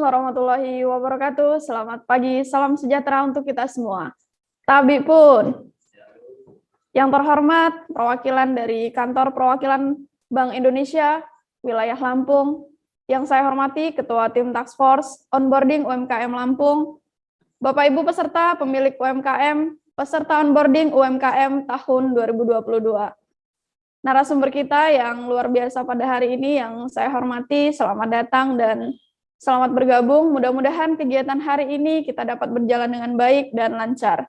warahmatullahi wabarakatuh. Selamat pagi, salam sejahtera untuk kita semua. Tabi pun, yang terhormat, perwakilan dari Kantor Perwakilan Bank Indonesia, Wilayah Lampung, yang saya hormati Ketua Tim Task Force Onboarding UMKM Lampung, Bapak Ibu peserta pemilik UMKM, peserta onboarding UMKM tahun 2022. Narasumber kita yang luar biasa pada hari ini yang saya hormati, selamat datang dan selamat bergabung. Mudah-mudahan kegiatan hari ini kita dapat berjalan dengan baik dan lancar.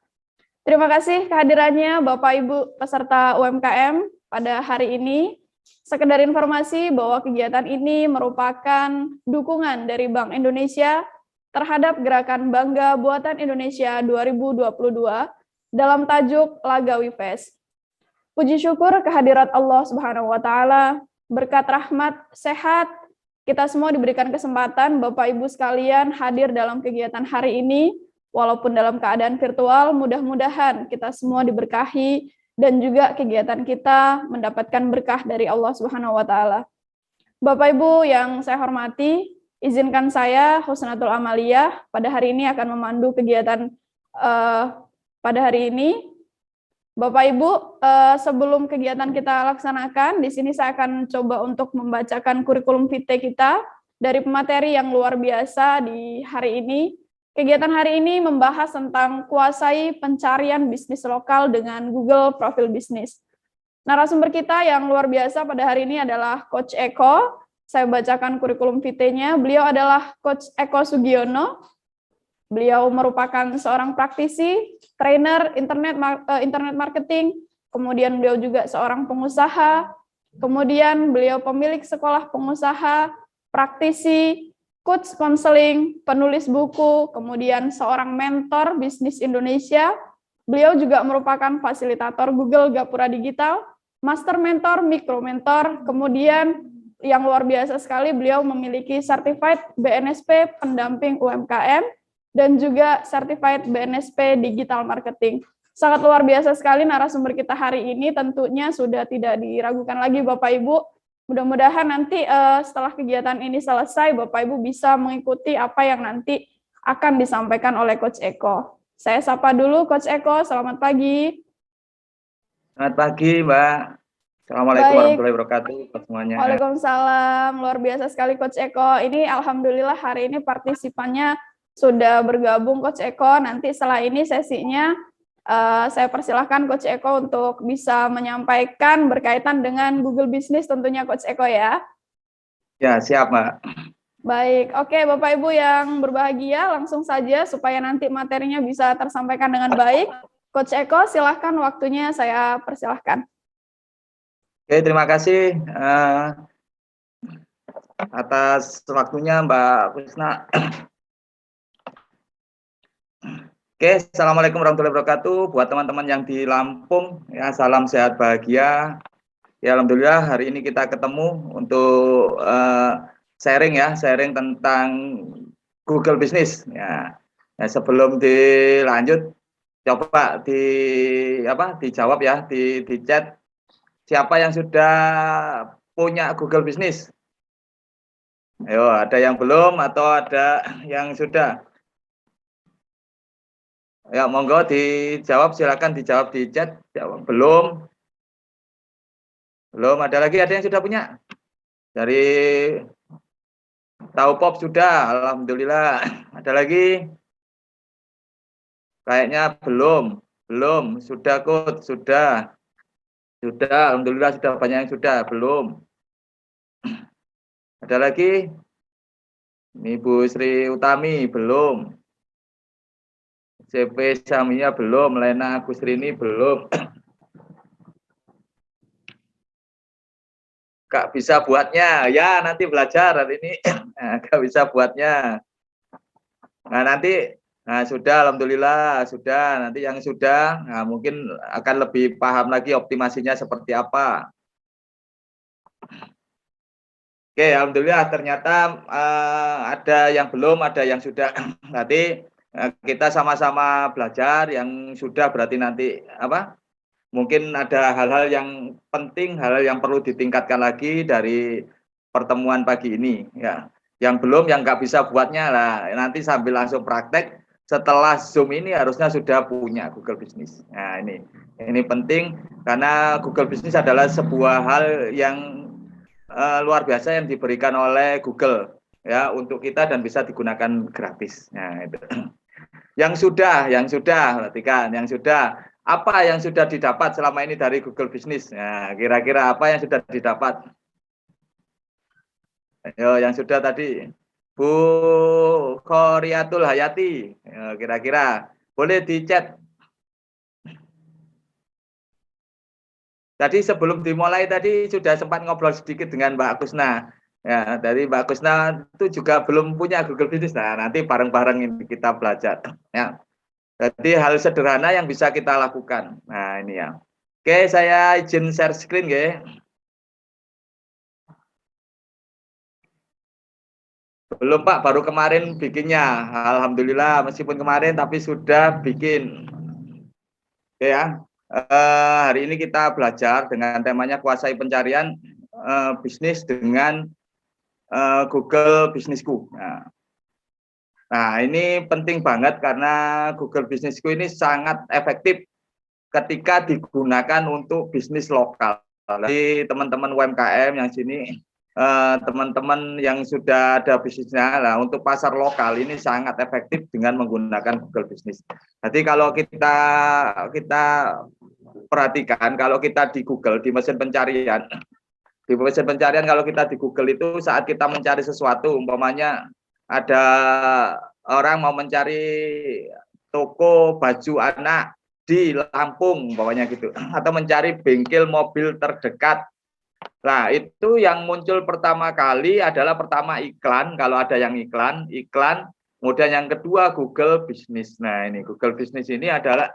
Terima kasih kehadirannya Bapak Ibu peserta UMKM pada hari ini. Sekedar informasi bahwa kegiatan ini merupakan dukungan dari Bank Indonesia terhadap gerakan Bangga Buatan Indonesia 2022 dalam tajuk Lagawi Fest. Puji syukur kehadirat Allah Subhanahu wa taala, berkat rahmat, sehat, kita semua diberikan kesempatan Bapak Ibu sekalian hadir dalam kegiatan hari ini, walaupun dalam keadaan virtual, mudah-mudahan kita semua diberkahi dan juga kegiatan kita mendapatkan berkah dari Allah Subhanahu wa taala. Bapak Ibu yang saya hormati, izinkan saya Husnatul Amaliyah pada hari ini akan memandu kegiatan pada hari ini. Bapak Ibu, sebelum kegiatan kita laksanakan, di sini saya akan coba untuk membacakan kurikulum vitae kita dari pemateri yang luar biasa di hari ini. Kegiatan hari ini membahas tentang kuasai pencarian bisnis lokal dengan Google Profil Bisnis. Narasumber kita yang luar biasa pada hari ini adalah Coach Eko. Saya bacakan kurikulum vitae-nya. Beliau adalah Coach Eko Sugiono. Beliau merupakan seorang praktisi, trainer internet marketing, kemudian beliau juga seorang pengusaha, kemudian beliau pemilik sekolah pengusaha, praktisi, coach counseling, penulis buku, kemudian seorang mentor bisnis Indonesia. Beliau juga merupakan fasilitator Google Gapura Digital, master mentor, micro mentor, kemudian yang luar biasa sekali beliau memiliki certified BNSP pendamping UMKM, dan juga Certified BNSP Digital Marketing. Sangat luar biasa sekali narasumber kita hari ini, tentunya sudah tidak diragukan lagi Bapak Ibu. Mudah-mudahan nanti setelah kegiatan ini selesai, Bapak Ibu bisa mengikuti apa yang nanti akan disampaikan oleh Coach Eko. Saya sapa dulu Coach Eko, selamat pagi. Selamat pagi Mbak. Assalamualaikum warahmatullahi wabarakatuh semuanya. Waalaikumsalam, luar biasa sekali Coach Eko. Ini alhamdulillah hari ini partisipannya sudah bergabung Coach Eko. Nanti setelah ini sesinya saya persilahkan Coach Eko untuk bisa menyampaikan berkaitan dengan Google Business tentunya Coach Eko ya. Ya, siap Mbak. Baik, oke Bapak Ibu yang berbahagia, langsung saja supaya nanti materinya bisa tersampaikan dengan baik. Coach Eko, silahkan waktunya saya persilahkan. Oke, terima kasih atas waktunya Mbak Pusna. Oke, Assalamualaikum warahmatullahi wabarakatuh. Buat teman-teman yang di Lampung, ya salam sehat bahagia. Ya Alhamdulillah hari ini kita ketemu untuk sharing tentang Google Business. Ya, sebelum dilanjut, coba dijawab ya di chat. Siapa yang sudah punya Google Business? Ayo, ada yang belum atau ada yang sudah? Ya, monggo dijawab, silakan dijawab di chat. Jawab belum? Belum, ada lagi, ada yang sudah punya? Dari Tahu Pop sudah, alhamdulillah. Ada lagi? Kayaknya belum. Belum, sudah Coach, sudah. Sudah, alhamdulillah sudah banyak yang sudah, belum. Ada lagi? Ini Bu Sri Utami, belum. CP Samia belum, Lena Agusrini belum. Gak bisa buatnya, ya nanti belajar hari ini. Gak bisa buatnya. Nah nanti, sudah alhamdulillah, sudah. Nanti yang sudah, mungkin akan lebih paham lagi optimasinya seperti apa. Oke, alhamdulillah ternyata ada yang belum, ada yang sudah. Nanti kita sama-sama belajar, yang sudah berarti nanti mungkin ada hal-hal yang penting, hal-hal yang perlu ditingkatkan lagi dari pertemuan pagi ini ya. Yang belum, yang nggak bisa buatnya lah, nanti sambil langsung praktek. Setelah Zoom ini harusnya sudah punya Google Business. Nah, ini penting karena Google Business adalah sebuah hal yang luar biasa yang diberikan oleh Google ya untuk kita dan bisa digunakan gratis. Nah, itu. Yang sudah, perhatikan, yang sudah. Apa yang sudah didapat selama ini dari Google Business? Nah, kira-kira apa yang sudah didapat? Ayo, yang sudah tadi. Bu Khoriatul Hayati, kira-kira boleh di chat. Tadi sebelum dimulai tadi sudah sempat ngobrol sedikit dengan Mbak Kusna. Ya, dari Mbak Kusna itu juga belum punya Google Business. Nah, nanti bareng-bareng ini kita belajar. Ya, jadi hal sederhana yang bisa kita lakukan. Nah, ini ya. Oke, saya izin share screen, ya. Belum Pak, baru kemarin bikinnya. Alhamdulillah, meskipun kemarin tapi sudah bikin. Oke ya. Hari ini kita belajar dengan temanya kuasai pencarian bisnis dengan Google Businessku. Nah, ini penting banget karena Google Businessku ini sangat efektif ketika digunakan untuk bisnis lokal. Jadi teman-teman UMKM yang sini, teman-teman yang sudah ada bisnisnya, lah untuk pasar lokal ini sangat efektif dengan menggunakan Google Business. Jadi kalau kita perhatikan, kalau kita di Google di mesin pencarian, kalau kita di Google itu saat kita mencari sesuatu, umpamanya ada orang mau mencari toko baju anak di Lampung, umpamanya gitu, atau mencari bengkel mobil terdekat. Nah, itu yang muncul pertama kali adalah pertama iklan, kalau ada yang iklan. Kemudian yang kedua Google Business. Nah, ini Google Business ini adalah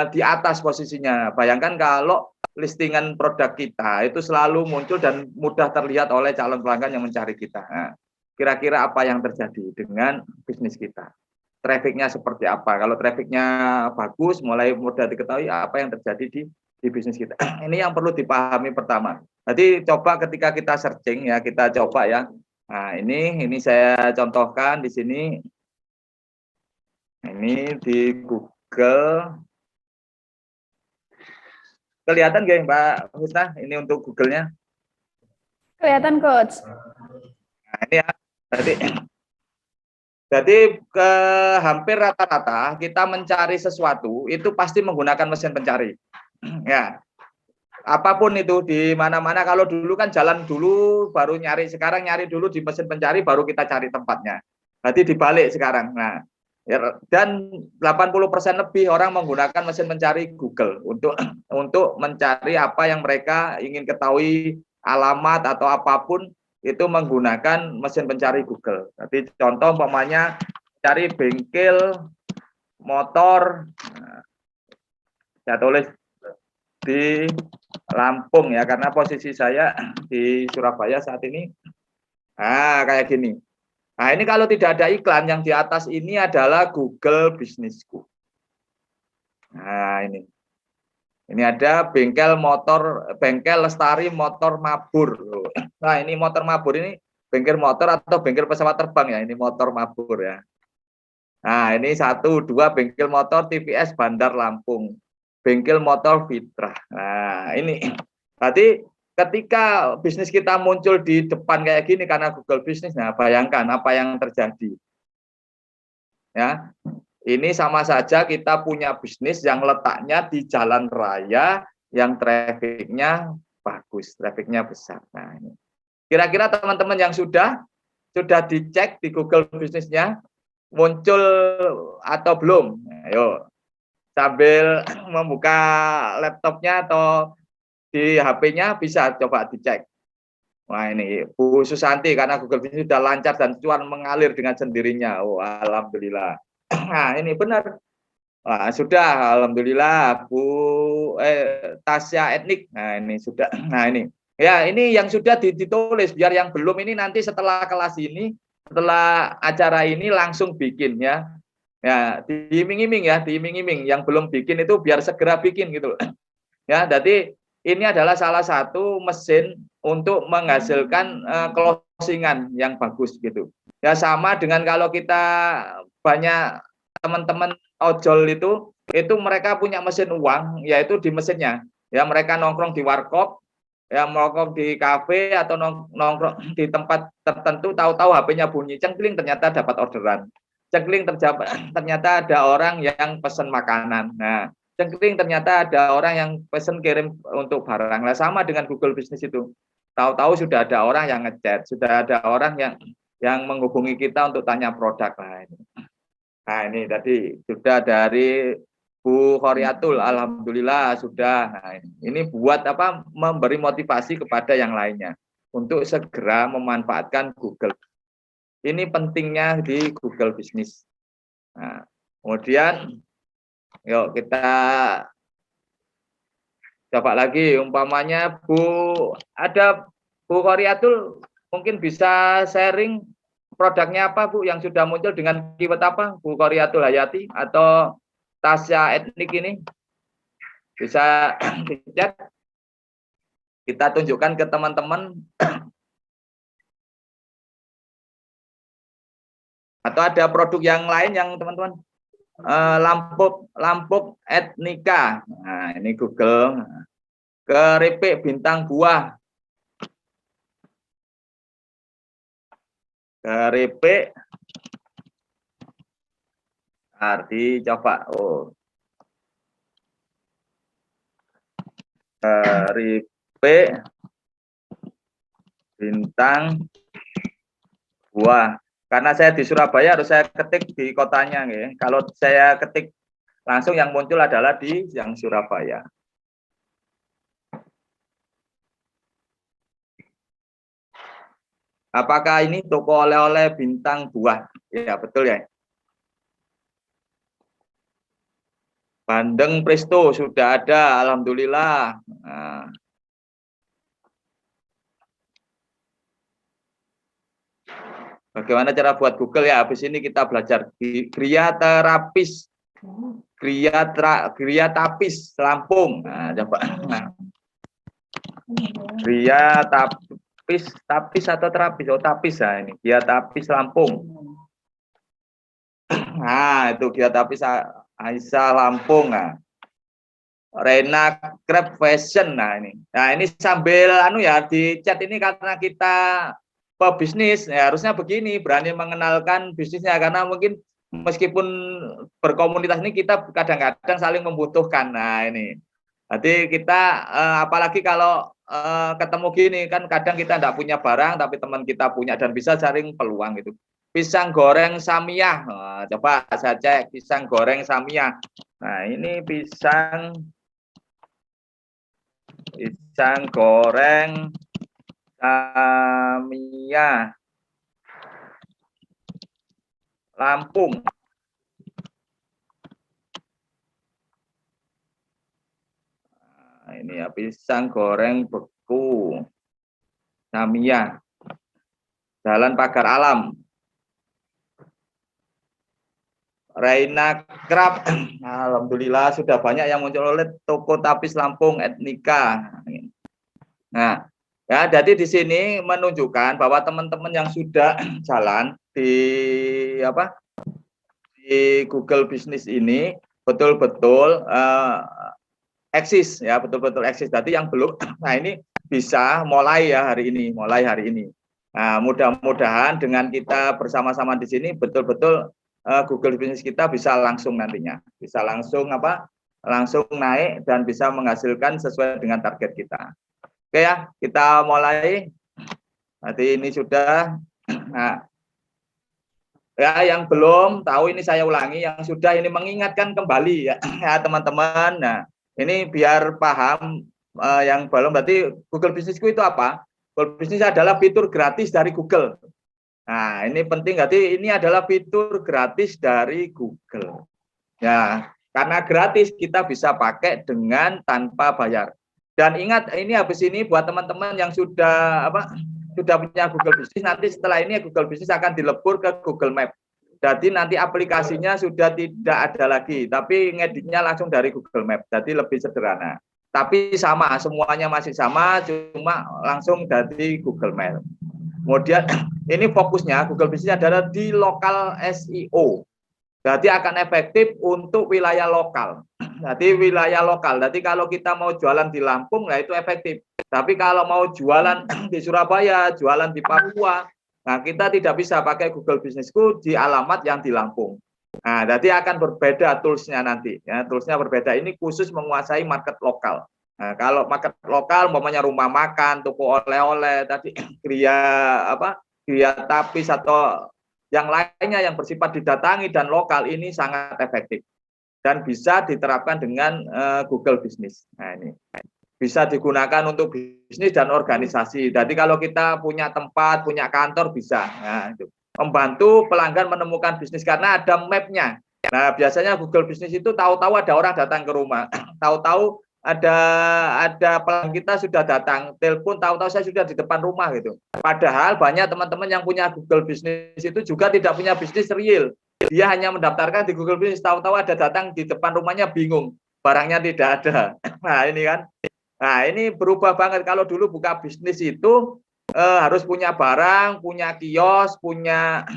di atas posisinya. Bayangkan kalau listingan produk kita itu selalu muncul dan mudah terlihat oleh calon pelanggan yang mencari kita. Nah, kira-kira apa yang terjadi dengan bisnis kita? Trafficnya seperti apa? Kalau trafficnya bagus, mulai mudah diketahui apa yang terjadi di bisnis kita. Ini yang perlu dipahami pertama. Jadi coba ketika kita searching ya, kita coba ya. Nah, ini saya contohkan di sini. Ini di Google. Kelihatan nggak Mbak Husna? Ini untuk Google-nya. Kelihatan, Coach. Nah, ini ya. Jadi ke hampir rata-rata kita mencari sesuatu itu pasti menggunakan mesin pencari. Ya. Apapun itu di mana-mana, kalau dulu kan jalan dulu baru nyari, sekarang nyari dulu di mesin pencari baru kita cari tempatnya. Berarti dibalik sekarang. Nah, dan 80% lebih orang menggunakan mesin pencari Google untuk mencari apa yang mereka ingin ketahui, alamat atau apapun itu menggunakan mesin pencari Google. Jadi contoh umpamanya cari bengkel motor, saya tulis di Lampung ya, karena posisi saya di Surabaya saat ini. Nah, kayak gini. Nah, ini kalau tidak ada iklan, yang di atas ini adalah Google Businessku. Nah, ini. Ini ada bengkel Lestari Motor Mabur. Nah, ini motor Mabur ini bengkel motor atau bengkel pesawat terbang ya, ini motor Mabur ya. Nah, ini 1, 2 bengkel motor TVS Bandar Lampung. Bengkel motor Fitrah. Nah, ini. Berarti ketika bisnis kita muncul di depan kayak gini karena Google Business, nah bayangkan apa yang terjadi. Ya. Ini sama saja kita punya bisnis yang letaknya di jalan raya yang trafficnya bagus, trafficnya besar. Nah, ini. Kira-kira teman-teman yang sudah dicek di Google Business-nya muncul atau belum? Ayo, sambil membuka laptopnya atau di HP-nya bisa coba dicek. Wah, ini Bu Susanti, karena Google Business sudah lancar dan cuan mengalir dengan sendirinya. Oh, alhamdulillah. Nah, ini benar. Wah, sudah, alhamdulillah. Bu Tasya Etnik. Nah, ini sudah. Nah, ini. Ya, ini yang sudah ditulis, biar yang belum ini nanti setelah kelas ini, setelah acara ini langsung bikin ya. Ya, diiming-iming ya, diiming-iming. Yang belum bikin itu biar segera bikin gitu. Ya, jadi ini adalah salah satu mesin untuk menghasilkan closingan yang bagus gitu. Ya sama dengan kalau kita banyak teman-teman ojol itu mereka punya mesin uang, yaitu di mesinnya. Ya mereka nongkrong di warkop, ya nongkrong di kafe atau nongkrong di tempat tertentu, tahu-tahu HP-nya bunyi, cengkling ternyata dapat orderan. Cengkling ternyata ada orang yang pesan makanan. Nah, cengkling ternyata ada orang yang pesan kirim untuk barang. Nah, sama dengan Google Business itu. Tahu-tahu sudah ada orang yang ngechat, sudah ada orang yang menghubungi kita untuk tanya produk. Nah ini tadi sudah dari Bu Khoriatul, alhamdulillah sudah. Nah, ini buat apa? Memberi motivasi kepada yang lainnya untuk segera memanfaatkan Google. Ini pentingnya di Google Business. Nah, kemudian yuk kita coba lagi, umpamanya ada Bu Khoriatul mungkin bisa sharing produknya apa Bu yang sudah muncul dengan keyword apa, Bu Khoriatul Hayati atau Tasya Etnik ini bisa di chat, kita tunjukkan ke teman-teman. Atau ada produk yang lain yang teman-teman, lampuk etnika. Nah ini Google, keripik bintang buah, keripik arti coba, keripik bintang buah. Karena saya di Surabaya harus saya ketik di kotanya, ya. Kalau saya ketik langsung yang muncul adalah di yang Surabaya. Apakah ini toko oleh-oleh bintang buah? Ya betul ya. Bandeng Presto sudah ada, alhamdulillah. Nah. Bagaimana cara buat Google ya? Habis ini kita belajar Gria Tapis Lampung. Nah, coba. Nah. Gria Tapis atau terapis? Oh, Tapis ya ini. Gria Tapis Lampung. Nah, itu Gria Tapis Aisyah Lampung. Nah. Rena Crab Fashion. Nah, ini sambil ya di chat ini karena kita pebisnis ya harusnya begini, berani mengenalkan bisnisnya, karena mungkin meskipun berkomunitas ini kita kadang-kadang saling membutuhkan. Nah ini nanti kita apalagi kalau ketemu gini kan, kadang kita tidak punya barang tapi teman kita punya dan bisa saling peluang gitu. Pisang goreng Samiyah, nah, coba saya cek pisang goreng Samiyah. Nah ini pisang goreng Samiyah Lampung. Nah, ini ya pisang goreng beku Samiyah, Jalan Pagar Alam. Reina Krab, alhamdulillah sudah banyak yang muncul oleh toko Tapis Lampung Etnika. Nah, ya, jadi di sini menunjukkan bahwa teman-teman yang sudah jalan di Google Business ini betul-betul eksis ya, betul-betul eksis. Jadi yang belum, nah ini bisa mulai ya hari ini, Nah, mudah-mudahan dengan kita bersama-sama di sini betul-betul Google Business kita bisa langsung nantinya, bisa langsung naik dan bisa menghasilkan sesuai dengan target kita. Oke ya, kita mulai. Nanti ini sudah. Nah, ya yang belum tahu ini saya ulangi, yang sudah ini mengingatkan kembali ya, teman-teman. Nah, ini biar paham yang belum, berarti Google Businessku itu apa? Google Business adalah fitur gratis dari Google. Nah, ini penting, berarti ini adalah fitur gratis dari Google. Ya, karena gratis kita bisa pakai dengan tanpa bayar. Dan ingat, ini habis ini buat teman-teman yang sudah punya Google Business, nanti setelah ini Google Business akan dilebur ke Google Map. Jadi nanti aplikasinya sudah tidak ada lagi, tapi ngeditnya langsung dari Google Map. Jadi lebih sederhana. tapi sama, semuanya masih sama, cuma langsung dari Google Mail. Kemudian ini fokusnya Google Business adalah di lokal SEO. Jadi akan efektif untuk wilayah lokal. Jadi wilayah lokal. Jadi kalau kita mau jualan di Lampung, nah itu efektif. Tapi kalau mau jualan di Surabaya, jualan di Papua, nah kita tidak bisa pakai Google Businessku di alamat yang di Lampung. Nah, jadi akan berbeda toolsnya nanti. Ya, toolsnya berbeda. Ini khusus menguasai market lokal. Nah, kalau market lokal, umpamanya rumah makan, toko oleh-oleh, tadi kria tapis atau yang lainnya yang bersifat didatangi dan lokal, ini sangat efektif dan bisa diterapkan dengan Google Business. Nah, ini bisa digunakan untuk bisnis dan organisasi. Jadi kalau kita punya tempat, punya kantor bisa. Nah, itu membantu pelanggan menemukan bisnis karena ada mapnya. Nah, biasanya Google Business itu tahu-tahu ada orang datang ke rumah, tahu-tahu ada pelanggan kita sudah datang, telepon, tahu-tahu saya sudah di depan rumah gitu. Padahal banyak teman-teman yang punya Google Business itu juga tidak punya bisnis real. Dia hanya mendaftarkan di Google Business, tahu-tahu ada datang di depan rumahnya, bingung, barangnya tidak ada. Nah, ini kan. Nah, ini berubah banget. Kalau dulu buka bisnis itu harus punya barang, punya kios, punya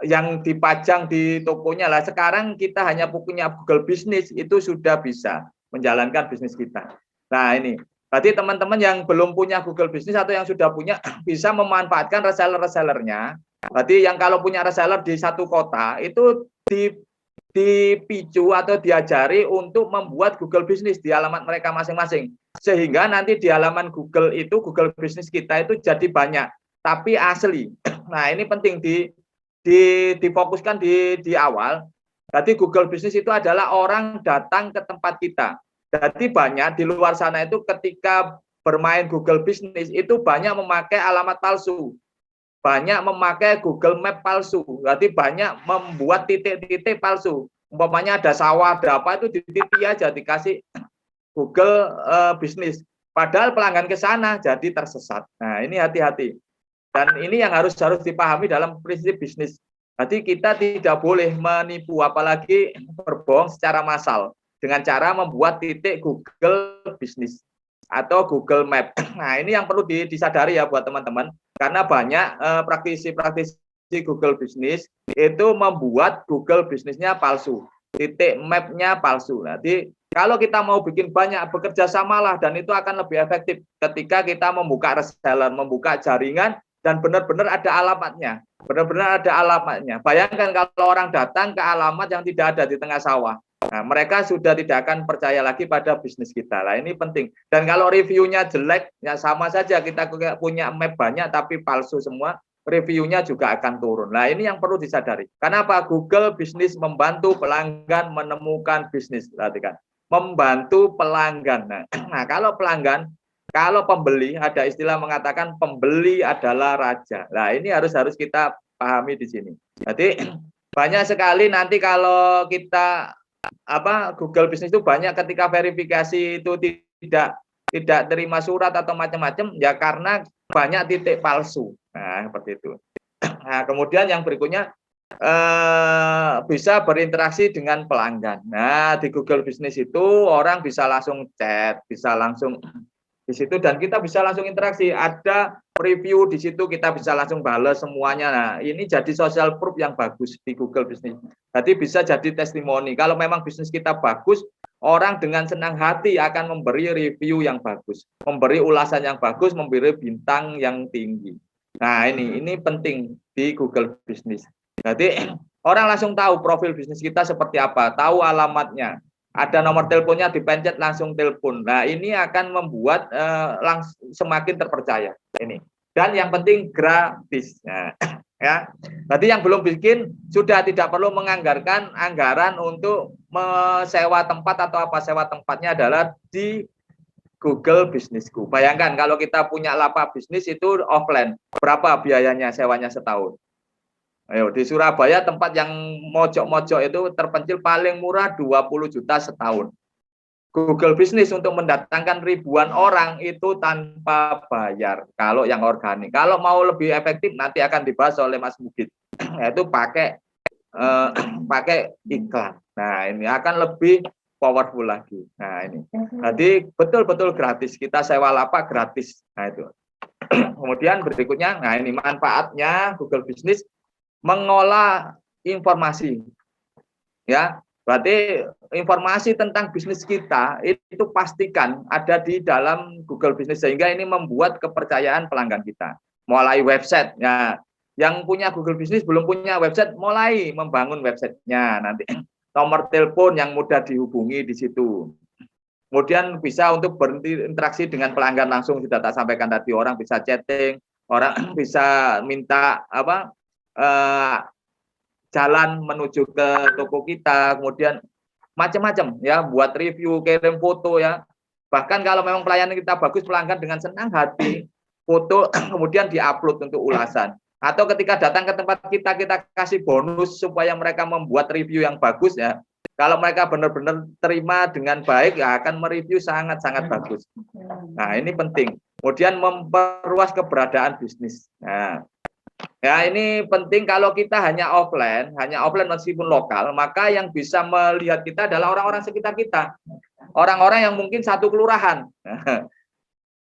yang dipajang di tokonya lah. Sekarang kita hanya punya Google Business, itu sudah bisa menjalankan bisnis kita. Nah, ini berarti teman-teman yang belum punya Google Business atau yang sudah punya bisa memanfaatkan reseller-resellernya. Berarti yang kalau punya reseller di satu kota itu dipicu atau diajari untuk membuat Google Business di alamat mereka masing-masing. Sehingga nanti di halaman Google itu, Google Business kita itu jadi banyak, tapi asli. Nah, ini penting difokuskan di awal. Jadi Google Business itu adalah orang datang ke tempat kita. Jadi banyak di luar sana itu ketika bermain Google Business itu banyak memakai alamat palsu. Banyak memakai Google Map palsu. Jadi banyak membuat titik-titik palsu. Umpamanya ada sawah, ada apa, itu di titik aja dikasih Google Business. Padahal pelanggan ke sana jadi tersesat. Nah, ini hati-hati. Dan ini yang harus dipahami dalam prinsip bisnis. Jadi kita tidak boleh menipu, apalagi berbohong secara massal dengan cara membuat titik Google Business atau Google Map. Nah, ini yang perlu disadari ya buat teman-teman, karena banyak praktisi-praktisi Google Business itu membuat Google Business-nya palsu, titik map-nya palsu. Nanti kalau kita mau bikin banyak, bekerja samalah, dan itu akan lebih efektif ketika kita membuka reseller, membuka jaringan, dan benar-benar ada alamatnya. Benar-benar ada alamatnya. Bayangkan kalau orang datang ke alamat yang tidak ada di tengah sawah. Nah, mereka sudah tidak akan percaya lagi pada bisnis kita. Nah, ini penting. Dan kalau reviewnya jelek, ya sama saja kita punya map banyak tapi palsu semua, reviewnya juga akan turun. Nah, ini yang perlu disadari. Kenapa? Google Business membantu pelanggan menemukan bisnis. Perhatikan. Membantu pelanggan. Nah, kalau pelanggan, kalau pembeli, ada istilah mengatakan pembeli adalah raja. Nah, ini harus kita pahami di sini. Jadi banyak sekali nanti kalau kita Google Business itu banyak ketika verifikasi itu tidak terima surat atau macam-macam, ya karena banyak titik palsu. Nah, seperti itu. Nah, kemudian yang berikutnya bisa berinteraksi dengan pelanggan. Nah, di Google Business itu orang bisa langsung chat, bisa langsung di situ, dan kita bisa langsung interaksi. Ada review di situ, kita bisa langsung balas semuanya. Nah, ini jadi social proof yang bagus di Google Business. Jadi bisa jadi testimoni. Kalau memang bisnis kita bagus, orang dengan senang hati akan memberi review yang bagus, memberi ulasan yang bagus, memberi bintang yang tinggi. Nah, ini penting di Google Business. Jadi orang langsung tahu profil bisnis kita seperti apa, tahu alamatnya. Ada nomor teleponnya, dipencet langsung telepon. Nah, ini akan membuat semakin terpercaya. Ini. Dan yang penting gratis. Nah, ya. Berarti yang belum bikin sudah tidak perlu menganggarkan anggaran untuk sewa tempat atau apa. Sewa tempatnya adalah di Google Businessku. Bayangkan kalau kita punya lapak bisnis itu offline, berapa biayanya sewanya setahun? Ayo, di Surabaya tempat yang mojok-mojok itu terpencil paling murah 20 juta setahun. Google Business untuk mendatangkan ribuan orang itu tanpa bayar kalau yang organik. Kalau mau lebih efektif nanti akan dibahas oleh Mas Mugit, yaitu pakai iklan. Nah, ini akan lebih powerful lagi. Nah ini, jadi betul-betul gratis. Kita sewa lapak gratis. Nah itu. Kemudian berikutnya, nah ini manfaatnya Google Business mengolah informasi. Ya, berarti informasi tentang bisnis kita itu pastikan ada di dalam Google Business sehingga ini membuat kepercayaan pelanggan kita. Mulai website, ya, yang punya Google Business belum punya website, mulai membangun websitenya. Nanti nomor telepon yang mudah dihubungi di situ. Kemudian bisa untuk berinteraksi dengan pelanggan langsung, sudah tak sampaikan tadi, orang bisa chatting, orang bisa minta apa jalan menuju ke toko kita, kemudian macam-macam ya, buat review, kirim foto ya. Bahkan kalau memang pelayanan kita bagus, pelanggan dengan senang hati foto kemudian diupload untuk ulasan. Atau ketika datang ke tempat kita, kita kasih bonus supaya mereka membuat review yang bagus ya. Kalau mereka benar-benar terima dengan baik, ya akan mereview sangat-sangat bagus. Nah, ini penting. Kemudian memperluas keberadaan bisnis. Nah, ya, ini penting. Kalau kita hanya offline meskipun lokal, maka yang bisa melihat kita adalah orang-orang sekitar kita. Orang-orang yang mungkin satu kelurahan.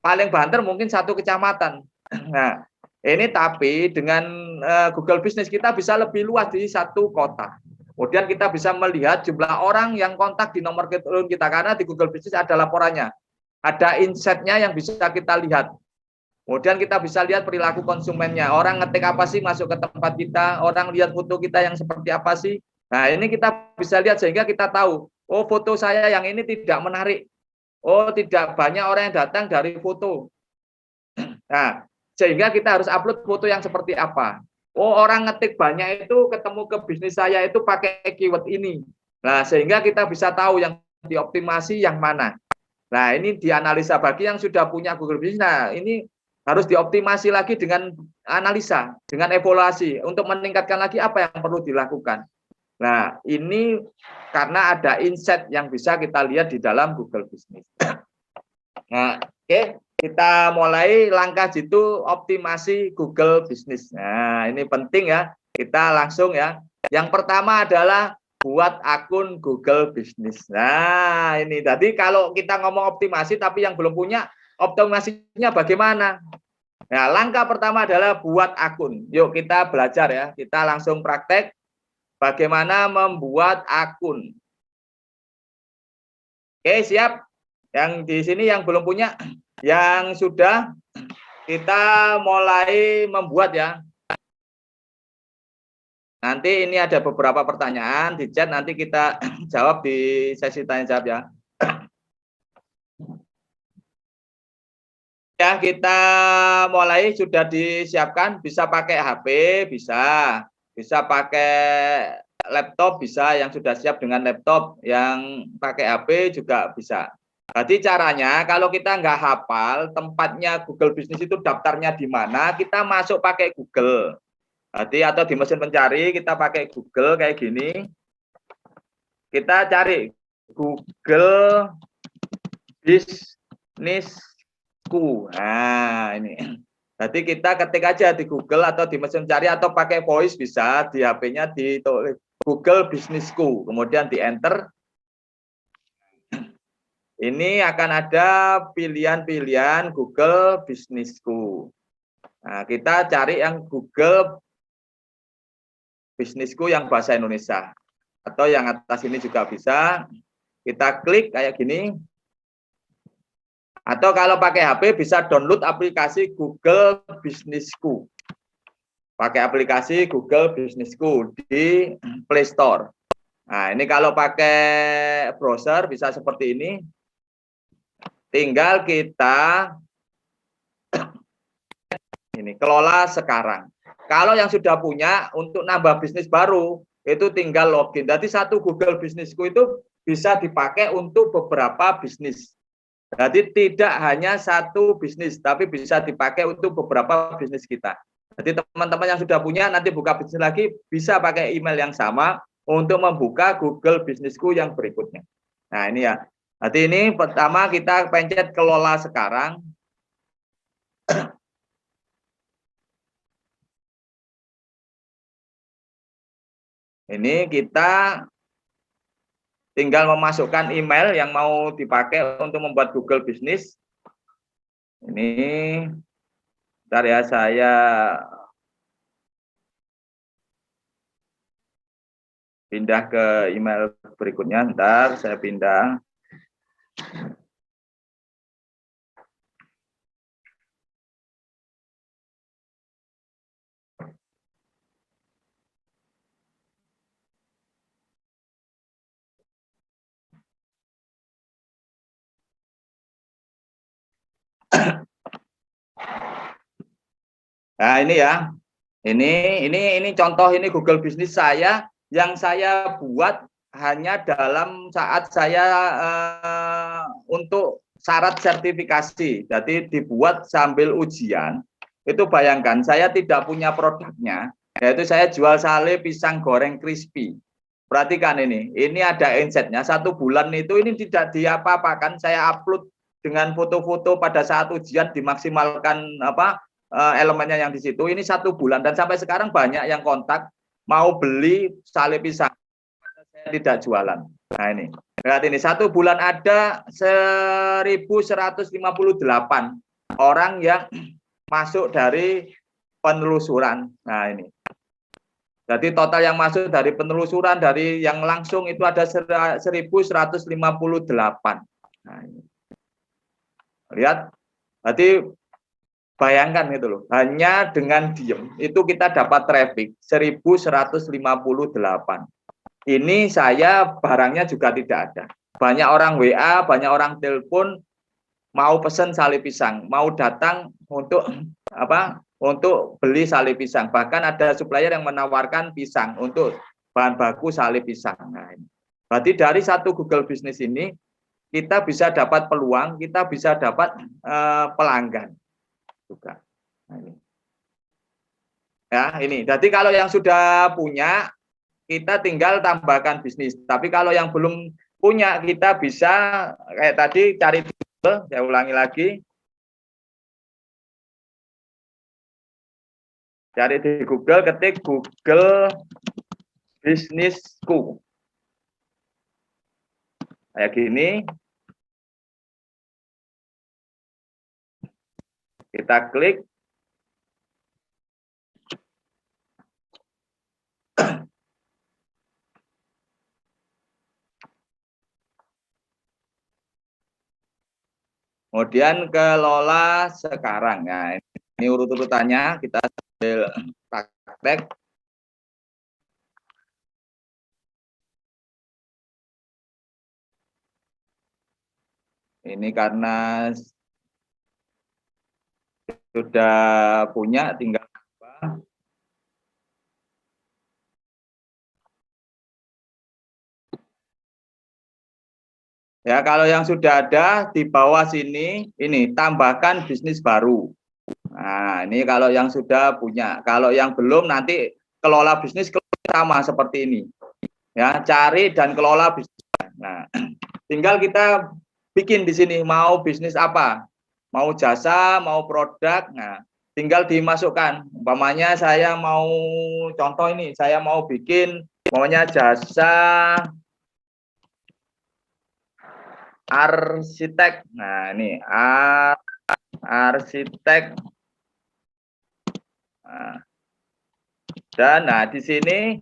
Paling banter mungkin satu kecamatan. Nah, ini tapi dengan Google Business kita bisa lebih luas di satu kota. Kemudian kita bisa melihat jumlah orang yang kontak di nomor telepon kita, karena di Google Business ada laporannya. Ada insight-nya yang bisa kita lihat. Kemudian kita bisa lihat perilaku konsumennya. Orang ngetik apa sih masuk ke tempat kita, orang lihat foto kita yang seperti apa sih. Nah, ini kita bisa lihat sehingga kita tahu, oh foto saya yang ini tidak menarik. Oh, tidak banyak orang yang datang dari foto. Nah, sehingga kita harus upload foto yang seperti apa. Oh, orang ngetik banyak itu ketemu ke bisnis saya itu pakai keyword ini. Nah, sehingga kita bisa tahu yang dioptimasi yang mana. Nah, ini dianalisa bagi yang sudah punya Google Business. Nah, ini harus dioptimasi lagi dengan analisa, dengan evaluasi untuk meningkatkan lagi apa yang perlu dilakukan. Nah, ini karena ada insight yang bisa kita lihat di dalam Google Business. Nah, oke, kita mulai langkah jitu optimasi Google Business. Nah, ini penting ya. Kita langsung ya. Yang pertama adalah buat akun Google Business. Nah, ini tadi kalau kita ngomong optimasi tapi yang belum punya, optimasinya bagaimana? Nah, langkah pertama adalah buat akun. Yuk kita belajar ya. Kita langsung praktek bagaimana membuat akun. Oke, siap? Yang di sini yang belum punya, yang sudah, kita mulai membuat ya. Nanti ini ada beberapa pertanyaan di chat, nanti kita jawab di sesi tanya jawab ya. Ya, kita mulai, sudah disiapkan, bisa pakai HP, bisa pakai laptop, bisa yang sudah siap dengan laptop, yang pakai HP juga bisa. Jadi caranya kalau kita nggak hafal tempatnya Google Business itu daftarnya di mana, kita masuk pakai Google. Jadi atau di mesin pencari kita pakai Google kayak gini. Kita cari Google Businessku. Nah, ini. Jadi kita ketik aja di Google atau di mesin cari atau pakai voice bisa, di HP-nya di Google Businessku. Kemudian di enter. Ini akan ada pilihan-pilihan Google Businessku. Nah, kita cari yang Google Businessku yang bahasa Indonesia. Atau yang atas ini juga bisa. Kita klik kayak gini. Atau kalau pakai HP bisa download aplikasi Google Businessku. Pakai aplikasi Google Businessku di Play Store. Nah, ini kalau pakai browser bisa seperti ini. Tinggal kita ini kelola sekarang. Kalau yang sudah punya untuk nambah bisnis baru itu tinggal login. Jadi satu Google Businessku itu bisa dipakai untuk beberapa bisnis. Jadi tidak hanya satu bisnis, tapi bisa dipakai untuk beberapa bisnis kita. Jadi teman-teman yang sudah punya nanti buka bisnis lagi bisa pakai email yang sama untuk membuka Google Businessku yang berikutnya. Nah, ini ya. Jadi ini pertama kita pencet kelola sekarang. Ini kita tinggal memasukkan email yang mau dipakai untuk membuat Google Business. Ini, bentar ya, saya pindah ke email berikutnya. Bentar, saya pindah. Nah, ini ya. Ini contoh, ini Google Business saya yang saya buat hanya dalam saat saya untuk syarat sertifikasi. Jadi dibuat sambil ujian. Itu bayangkan saya tidak punya produknya, yaitu saya jual sale pisang goreng crispy. Perhatikan ini ada insetnya 1 bulan itu ini tidak diapa-apakan, saya upload dengan foto-foto pada saat ujian dimaksimalkan elemennya yang di situ. Ini 1 bulan dan sampai sekarang banyak yang kontak mau beli sale pisang, saya tidak jualan. Nah ini, lihat ini 1 bulan ada 1.158 orang yang masuk dari penelusuran. Nah ini. Jadi total yang masuk dari penelusuran, dari yang langsung itu ada 1.158. Nah, ini. Lihat, berarti bayangkan gitu loh, hanya dengan diem itu kita dapat traffic 1.158. Ini saya barangnya juga tidak ada. Banyak orang WA, banyak orang telepon mau pesen sale pisang, mau datang untuk untuk beli sale pisang. Bahkan ada supplier yang menawarkan pisang untuk bahan baku sale pisang. Nah, ini. Berarti dari satu Google Business ini kita bisa dapat peluang, kita bisa dapat pelanggan juga. Nah, ini. Ya, ini. Jadi kalau yang sudah punya kita tinggal tambahkan bisnis. Tapi kalau yang belum punya kita bisa kayak tadi cari di Google, saya ulangi lagi. Cari di Google, ketik Google Businessku. Kayak gini. Kita klik. Kemudian kelola sekarang. Nah, ini urut-urutannya kita sambil praktek. Ini karena sudah punya, tinggal apa? Ya, kalau yang sudah ada di bawah sini, ini tambahkan bisnis baru. Nah, ini kalau yang sudah punya. Kalau yang belum nanti kelola bisnis sama seperti ini. Ya, cari dan kelola bisnis. Nah, tinggal kita bikin di sini mau bisnis apa, mau jasa, mau produk. Nah, tinggal dimasukkan. Umpamanya saya mau contoh ini, saya mau bikin maunya jasa arsitek. Nah, ini arsitek. Nah, dan di sini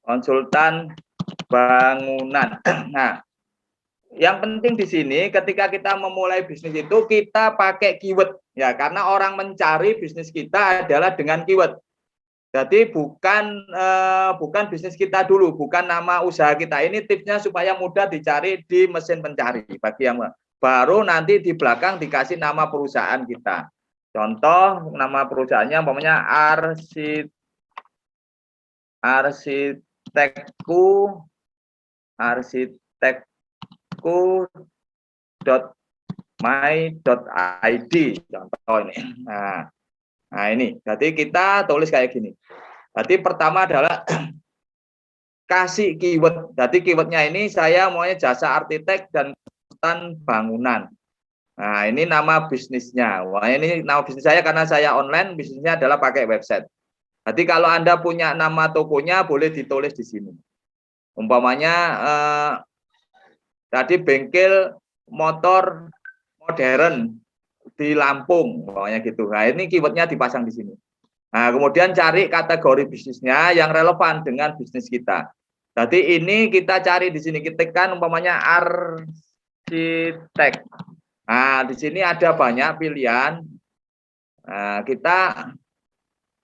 konsultan bangunan. Nah, yang penting di sini ketika kita memulai bisnis itu kita pakai keyword ya, karena orang mencari bisnis kita adalah dengan keyword. Jadi bukan bisnis kita dulu, bukan nama usaha kita. Ini tipsnya supaya mudah dicari di mesin pencari bagi yang baru nanti di belakang dikasih nama perusahaan kita. Contoh nama perusahaannya umpamanya arsitekku.my.id contoh ini. Nah ini, jadi kita tulis kayak gini. Jadi pertama adalah kasih keyword. Jadi keywordnya ini saya maunya jasa arsitek dan konsultan bangunan. Nah ini nama bisnisnya. Wah ini nama bisnis saya karena saya online, bisnisnya adalah pakai website. Jadi kalau Anda punya nama tokonya boleh ditulis di sini. Umpamanya tadi bengkel motor modern di Lampung, pokoknya gitu. Nah, ini keywordnya dipasang di sini. Nah, kemudian cari kategori bisnisnya yang relevan dengan bisnis kita. Jadi ini kita cari di sini, ketikkan umpamanya arsitek. Nah, di sini ada banyak pilihan. Nah,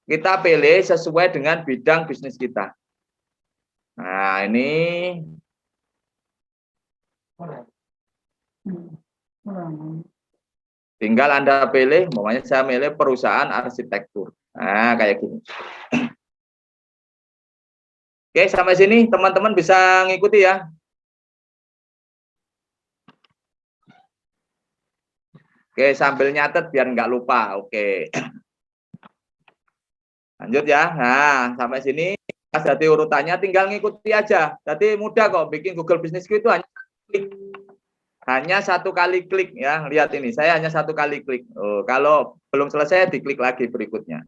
kita pilih sesuai dengan bidang bisnis kita. Nah, ini tinggal Anda pilih, umpamanya saya milih perusahaan arsitektur. Nah, kayak gini. Oke, sampai sini teman-teman bisa ngikuti ya. Oke, sambil nyatet biar nggak lupa. Oke. Lanjut ya. Nah, sampai sini jadi urutannya tinggal ngikuti aja. Jadi mudah kok bikin Google Business itu hanya satu kali klik ya. Lihat ini, saya hanya satu kali klik. Oh, kalau belum selesai diklik lagi berikutnya.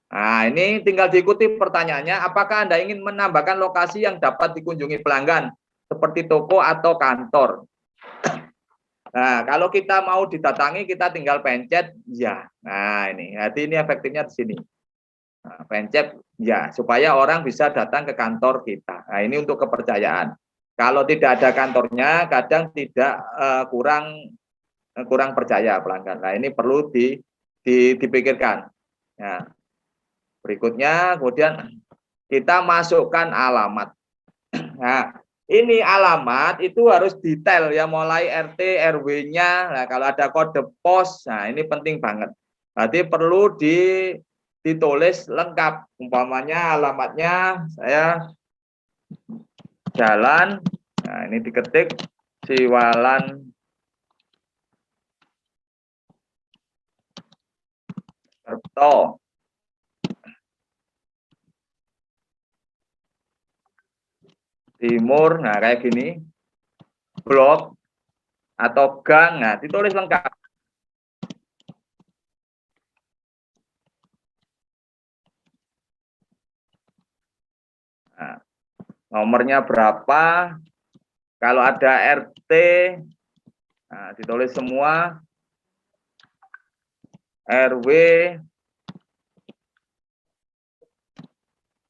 Nah, ini tinggal diikuti pertanyaannya, apakah Anda ingin menambahkan lokasi yang dapat dikunjungi pelanggan seperti toko atau kantor? Nah, kalau kita mau didatangi, kita tinggal pencet ya. Nah, ini, jadi ini efektifnya di sini. Nah, pencet ya, supaya orang bisa datang ke kantor kita. Nah, ini untuk kepercayaan. Kalau tidak ada kantornya, kadang tidak kurang percaya pelanggan. Nah, ini perlu dipikirkan. Ya. Berikutnya, kemudian kita masukkan alamat. Nah, ini alamat itu harus detail ya, mulai RT, RW-nya. Nah, kalau ada kode pos, nah ini penting banget. Berarti perlu ditulis lengkap. Umpamanya alamatnya saya Jalan, nah ini diketik Siwalan Kerto. Timur, nah kayak gini. Blok atau gang, nah ditulis lengkap. Nah, nomornya berapa? Kalau ada RT, nah, ditulis semua. RW,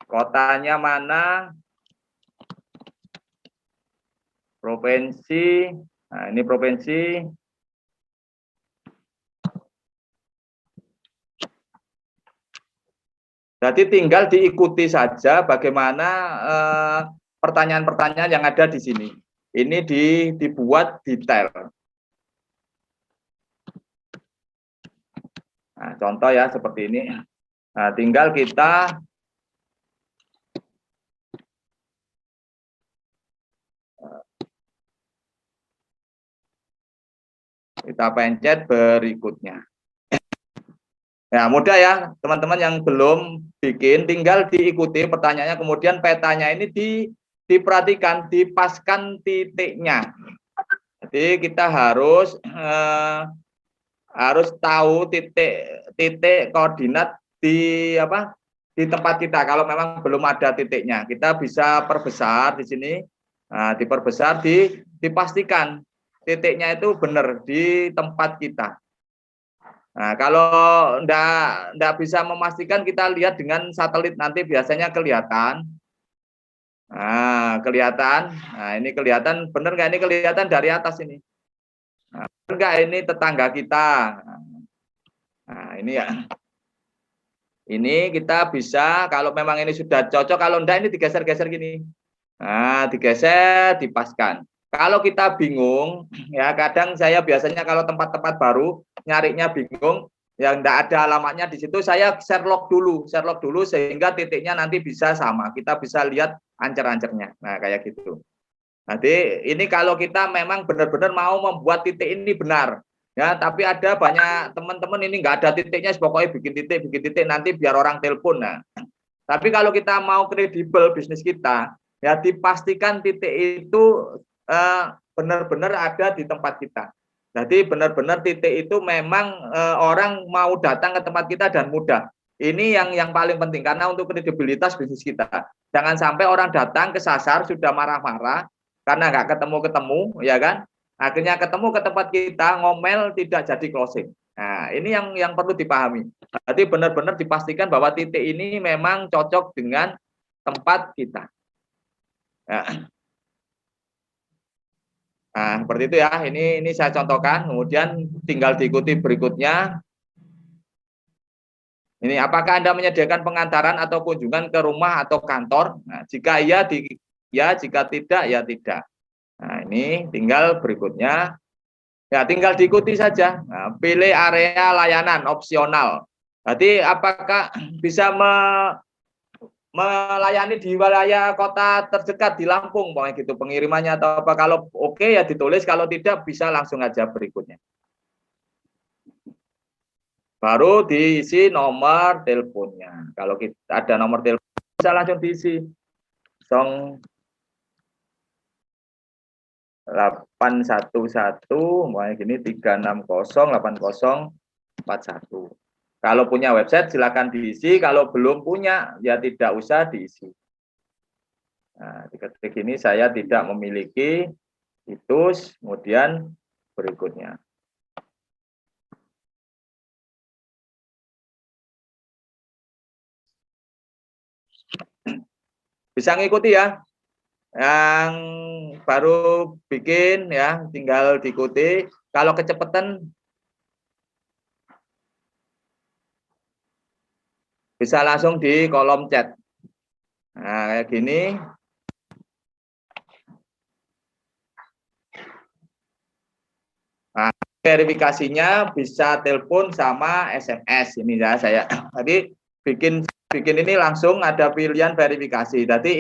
kotanya mana, provinsi, nah ini provinsi. Jadi tinggal diikuti saja bagaimana pertanyaan-pertanyaan yang ada di sini. Ini dibuat detail. Nah, contoh ya seperti ini. Nah, tinggal kita pencet berikutnya. Ya, mudah ya, teman-teman yang belum bikin, tinggal diikuti pertanyaannya, kemudian petanya ini diperhatikan, dipaskan titiknya. Jadi kita harus tahu titik koordinat di tempat kita. Kalau memang belum ada titiknya, kita bisa perbesar di sini, nah, diperbesar, dipastikan titiknya itu benar di tempat kita. Nah, kalau enggak bisa memastikan, kita lihat dengan satelit, nanti biasanya kelihatan. Nah, kelihatan. Nah, ini kelihatan benar nggak? Ini kelihatan dari atas ini. Nah, enggak, ini tetangga kita. Nah, ini ya. Ini kita bisa, kalau memang ini sudah cocok, kalau enggak ini digeser-geser gini. Nah, digeser, dipaskan. Kalau kita bingung, ya kadang saya biasanya kalau tempat-tempat baru nyarinya bingung, yang enggak ada alamatnya di situ, saya Sherlock dulu sehingga titiknya nanti bisa sama, kita bisa lihat ancer-ancernya. Nah, kayak gitu. Jadi ini kalau kita memang benar-benar mau membuat titik ini benar, ya, tapi ada banyak teman-teman ini enggak ada titiknya, pokoknya bikin titik nanti biar orang telepon. Nah, tapi kalau kita mau kredibel bisnis kita, ya dipastikan titik itu benar-benar ada di tempat kita. Jadi benar-benar titik itu memang orang mau datang ke tempat kita dan mudah. Ini yang paling penting karena untuk kredibilitas bisnis kita. Jangan sampai orang datang kesasar sudah marah-marah karena nggak ketemu-ketemu, ya kan? Akhirnya ketemu ke tempat kita ngomel tidak jadi closing. Nah, ini yang perlu dipahami. Jadi benar-benar dipastikan bahwa titik ini memang cocok dengan tempat kita. Nah, seperti itu ya. Ini saya contohkan. Kemudian tinggal diikuti berikutnya. Ini apakah Anda menyediakan pengantaran atau kunjungan ke rumah atau kantor? Nah, jika iya, ya, jika tidak, ya tidak. Nah, ini tinggal berikutnya. Ya, tinggal diikuti saja. Nah, pilih area layanan opsional. Jadi apakah bisa melayani di wilayah kota terdekat di Lampung, pokoknya gitu pengirimannya atau apa. Kalau oke ya ditulis, kalau tidak bisa langsung aja berikutnya. Baru diisi nomor teleponnya. Kalau kita ada nomor telepon bisa langsung diisi. 0811 mulai gini 3608041. Kalau punya website silakan diisi, kalau belum punya ya tidak usah diisi. Nah, di ketik ini saya tidak memiliki itu, kemudian berikutnya. Bisa ngikuti ya. Yang baru bikin ya tinggal diikuti. Kalau kecepatan bisa langsung di kolom chat. Nah, kayak gini. Nah, verifikasinya bisa telepon sama SMS ini ya saya. Tadi bikin ini langsung ada pilihan verifikasi. Jadi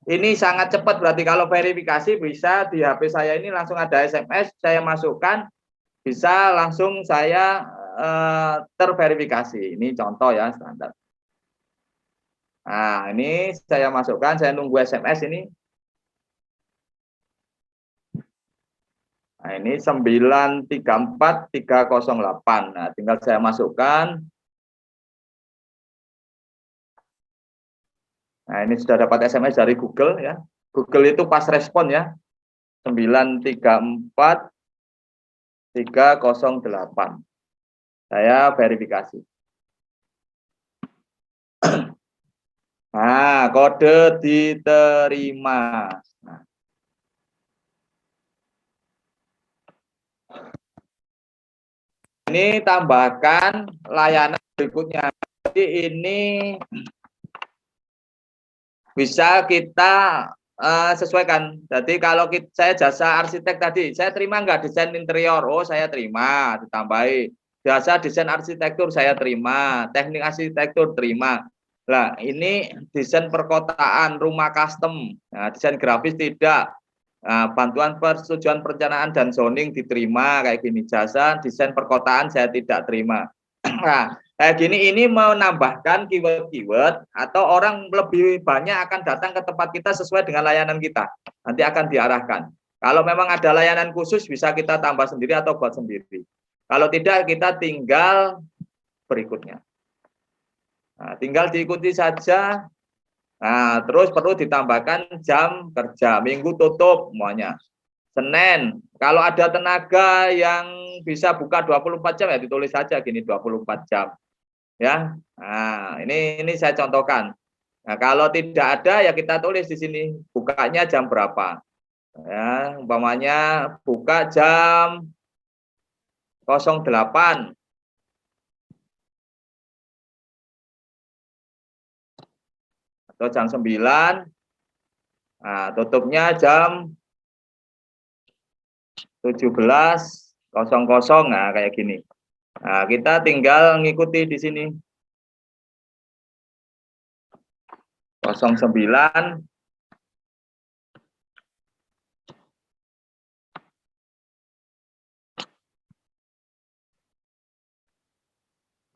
ini sangat cepat, berarti kalau verifikasi bisa di HP saya ini langsung ada SMS, saya masukkan bisa langsung saya terverifikasi. Ini contoh ya standar. Nah, ini saya masukkan, saya nunggu SMS ini. Nah, ini 934308. Nah, tinggal saya masukkan. Nah, ini sudah dapat SMS dari Google ya. Google itu pas respon ya. 934308. Saya verifikasi. Nah, kode diterima. Nah. Ini tambahkan layanan berikutnya. Jadi ini bisa kita sesuaikan. Jadi kalau saya jasa arsitek tadi, saya terima nggak desain interior? Oh, saya terima, ditambahi. Jasa desain arsitektur saya terima, teknik arsitektur terima. Nah, ini desain perkotaan, rumah custom, nah, desain grafis tidak. Nah, bantuan persetujuan perencanaan dan zoning diterima kayak gini. Jasa desain perkotaan saya tidak terima. Nah, kayak gini ini menambahkan keyword-keyword atau orang lebih banyak akan datang ke tempat kita sesuai dengan layanan kita. Nanti akan diarahkan. Kalau memang ada layanan khusus bisa kita tambah sendiri atau buat sendiri. Kalau tidak kita tinggal berikutnya. Nah, tinggal diikuti saja. Nah, terus perlu ditambahkan jam kerja. Minggu tutup semuanya. Senin, kalau ada tenaga yang bisa buka 24 jam ya ditulis saja gini 24 jam. Ya. Nah, ini saya contohkan. Nah, kalau tidak ada ya kita tulis di sini bukanya jam berapa. Ya, umpamanya buka jam 08 atau jam 9. Nah, tutupnya jam 17.00. Nah, kayak gini. Nah, kita tinggal ngikuti di sini. 09.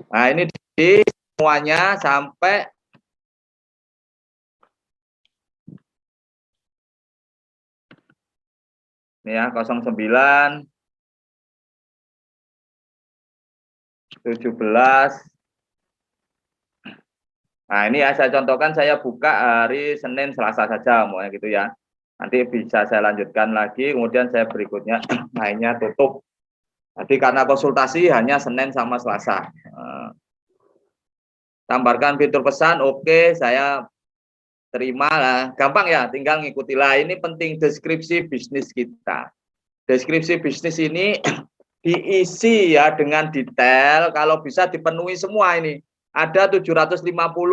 Nah, ini di semuanya sampai ini ya 09 17 Nah, ini ya saya contohkan, saya buka hari Senin, Selasa saja, mau gitu ya. Nanti bisa saya lanjutkan lagi, kemudian saya berikutnya lainnya tutup. Jadi karena konsultasi hanya Senin sama Selasa. Tambahkan fitur pesan, oke, saya terima lah. Gampang ya, tinggal ngikutilah. Ini penting, deskripsi bisnis kita. Deskripsi bisnis ini diisi ya dengan detail, kalau bisa dipenuhi semua ini. Ada 750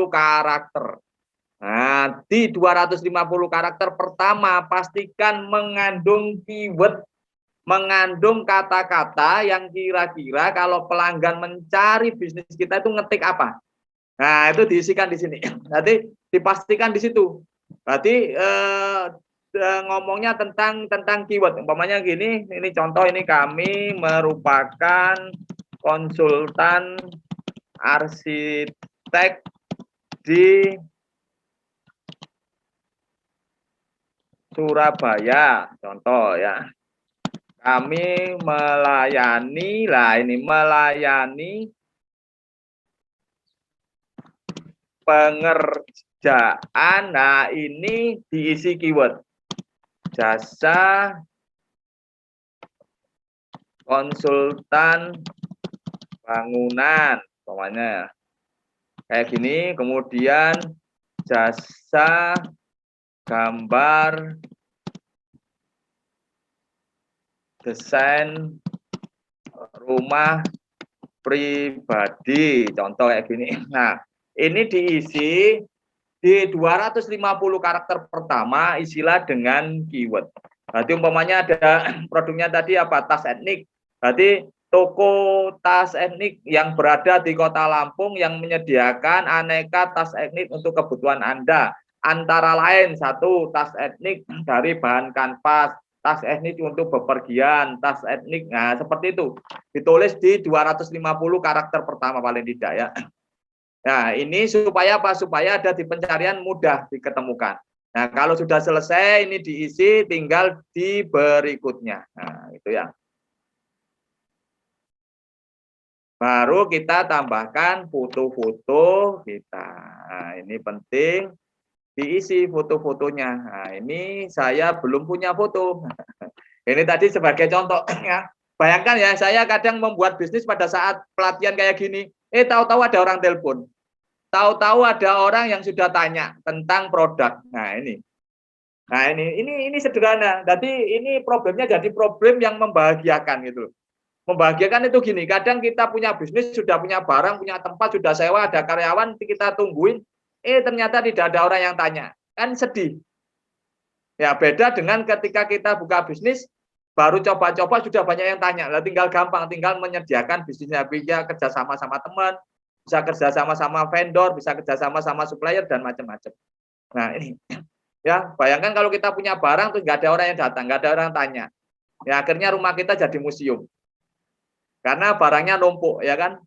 karakter. Nah, di 250 karakter pertama pastikan mengandung keyword, mengandung kata-kata yang kira-kira kalau pelanggan mencari bisnis kita itu ngetik apa. Nah, itu diisikan di sini. Nanti dipastikan di situ. Berarti ngomongnya tentang keyword. Umpamanya gini, ini contoh, ini kami merupakan konsultan arsitek di Surabaya, contoh ya. Kami melayani, lah ini melayani pengerjaan. Nah, ini diisi keyword. Jasa konsultan bangunan, pokoknya kayak gini. Kemudian jasa gambar desain rumah pribadi, contoh kayak gini. Nah, ini diisi di 250 karakter pertama, isilah dengan keyword. Berarti umpamanya ada produknya tadi apa, tas etnik. Berarti toko tas etnik yang berada di Kota Lampung yang menyediakan aneka tas etnik untuk kebutuhan Anda. Antara lain, satu, tas etnik dari bahan kanvas, tas etnik untuk bepergian, tas etnik. Nah, seperti itu. Ditulis di 250 karakter pertama paling tidak ya. Nah, ini supaya apa? Supaya ada di pencarian mudah diketemukan. Nah, kalau sudah selesai ini diisi, tinggal di berikutnya. Nah, itu ya. Baru kita tambahkan foto-foto kita. Nah, ini penting diisi foto-fotonya. Nah, ini saya belum punya foto. Ini tadi sebagai contoh ya. Bayangkan ya, saya kadang membuat bisnis pada saat pelatihan kayak gini. Tahu-tahu ada orang telepon. Tahu-tahu ada orang yang sudah tanya tentang produk. Nah, ini. Nah, ini sederhana. Jadi ini problemnya jadi problem yang membahagiakan gitu. Membahagiakan itu gini, kadang kita punya bisnis, sudah punya barang, punya tempat, sudah sewa, ada karyawan, kita tungguin, ternyata tidak ada orang yang tanya. Kan sedih. Ya, beda dengan ketika kita buka bisnis, baru coba-coba sudah banyak yang tanya. Lah tinggal gampang, tinggal menyediakan bisnisnya, bisa kerjasama sama teman, bisa kerjasama sama vendor, bisa kerjasama sama supplier dan macam-macam. Nah, ini ya, bayangkan kalau kita punya barang tuh nggak ada orang yang datang, nggak ada orang yang tanya. Ya, akhirnya rumah kita jadi museum. Karena barangnya numpuk ya kan,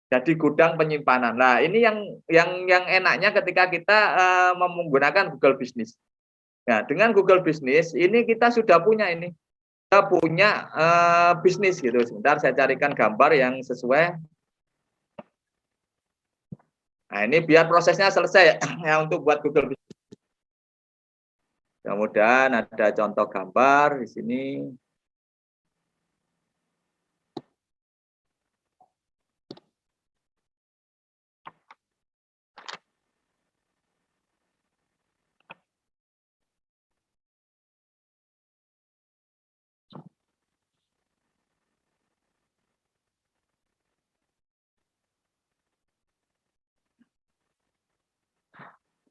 jadi gudang penyimpanan. Nah, ini yang enaknya ketika kita menggunakan Google Business. Nah, dengan Google Business ini kita sudah punya ini, kita punya bisnis gitu. Sebentar saya carikan gambar yang sesuai. Nah, ini biar prosesnya selesai ya untuk buat Google Business. Kemudian ada contoh gambar di sini.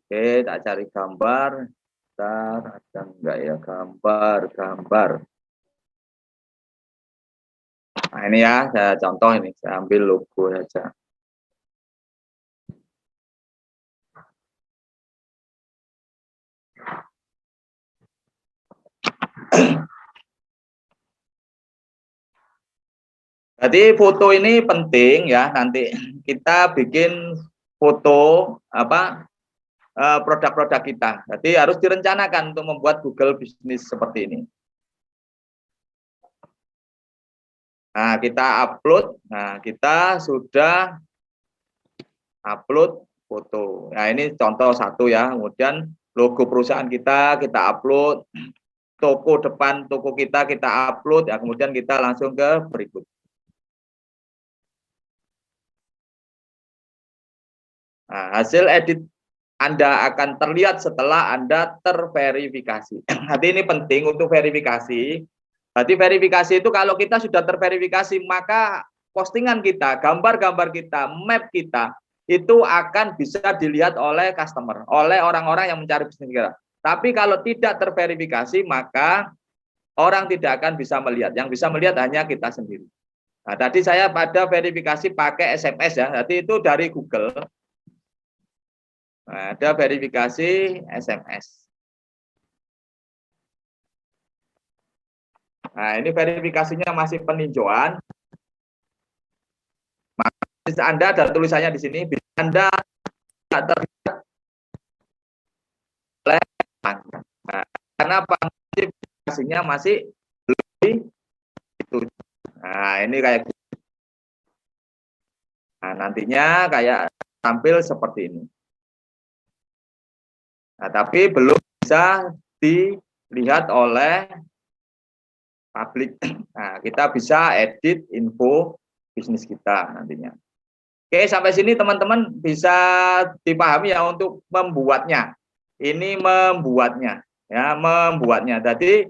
Oke, tak cari gambar. Bentar, ada enggak ya gambar. Nah, ini ya, saya contoh ini, saya ambil logo saja. Jadi foto ini penting ya, nanti kita bikin foto apa produk-produk kita. Jadi harus direncanakan untuk membuat Google Business seperti ini. Nah, kita upload. Nah, kita sudah upload foto. Nah, ini contoh satu ya. Kemudian logo perusahaan kita upload, toko depan toko kita upload, ya kemudian kita langsung ke berikut. Nah, hasil edit Anda akan terlihat setelah Anda terverifikasi. Nanti ini penting untuk verifikasi. Berarti verifikasi itu kalau kita sudah terverifikasi, maka postingan kita, gambar-gambar kita, map kita, itu akan bisa dilihat oleh customer, oleh orang-orang yang mencari bisnis kita. Tapi kalau tidak terverifikasi, maka orang tidak akan bisa melihat. Yang bisa melihat hanya kita sendiri. Nah, tadi saya pada verifikasi pakai SMS ya, jadi itu dari Google. Nah, ada verifikasi SMS. Nah, ini verifikasinya masih peninjauan. Maka Anda ada tulisannya di sini, Anda tidak terlihat oleh Anda. Nah, karena verifikasinya masih belum itu. Nah, ini kayak gitu. Nah, nantinya kayak tampil seperti ini. Nah, tapi belum bisa dilihat oleh publik. Nah, kita bisa edit info bisnis kita nantinya. Oke, sampai sini teman-teman bisa dipahami ya untuk membuatnya. Ini membuatnya, ya membuatnya. Jadi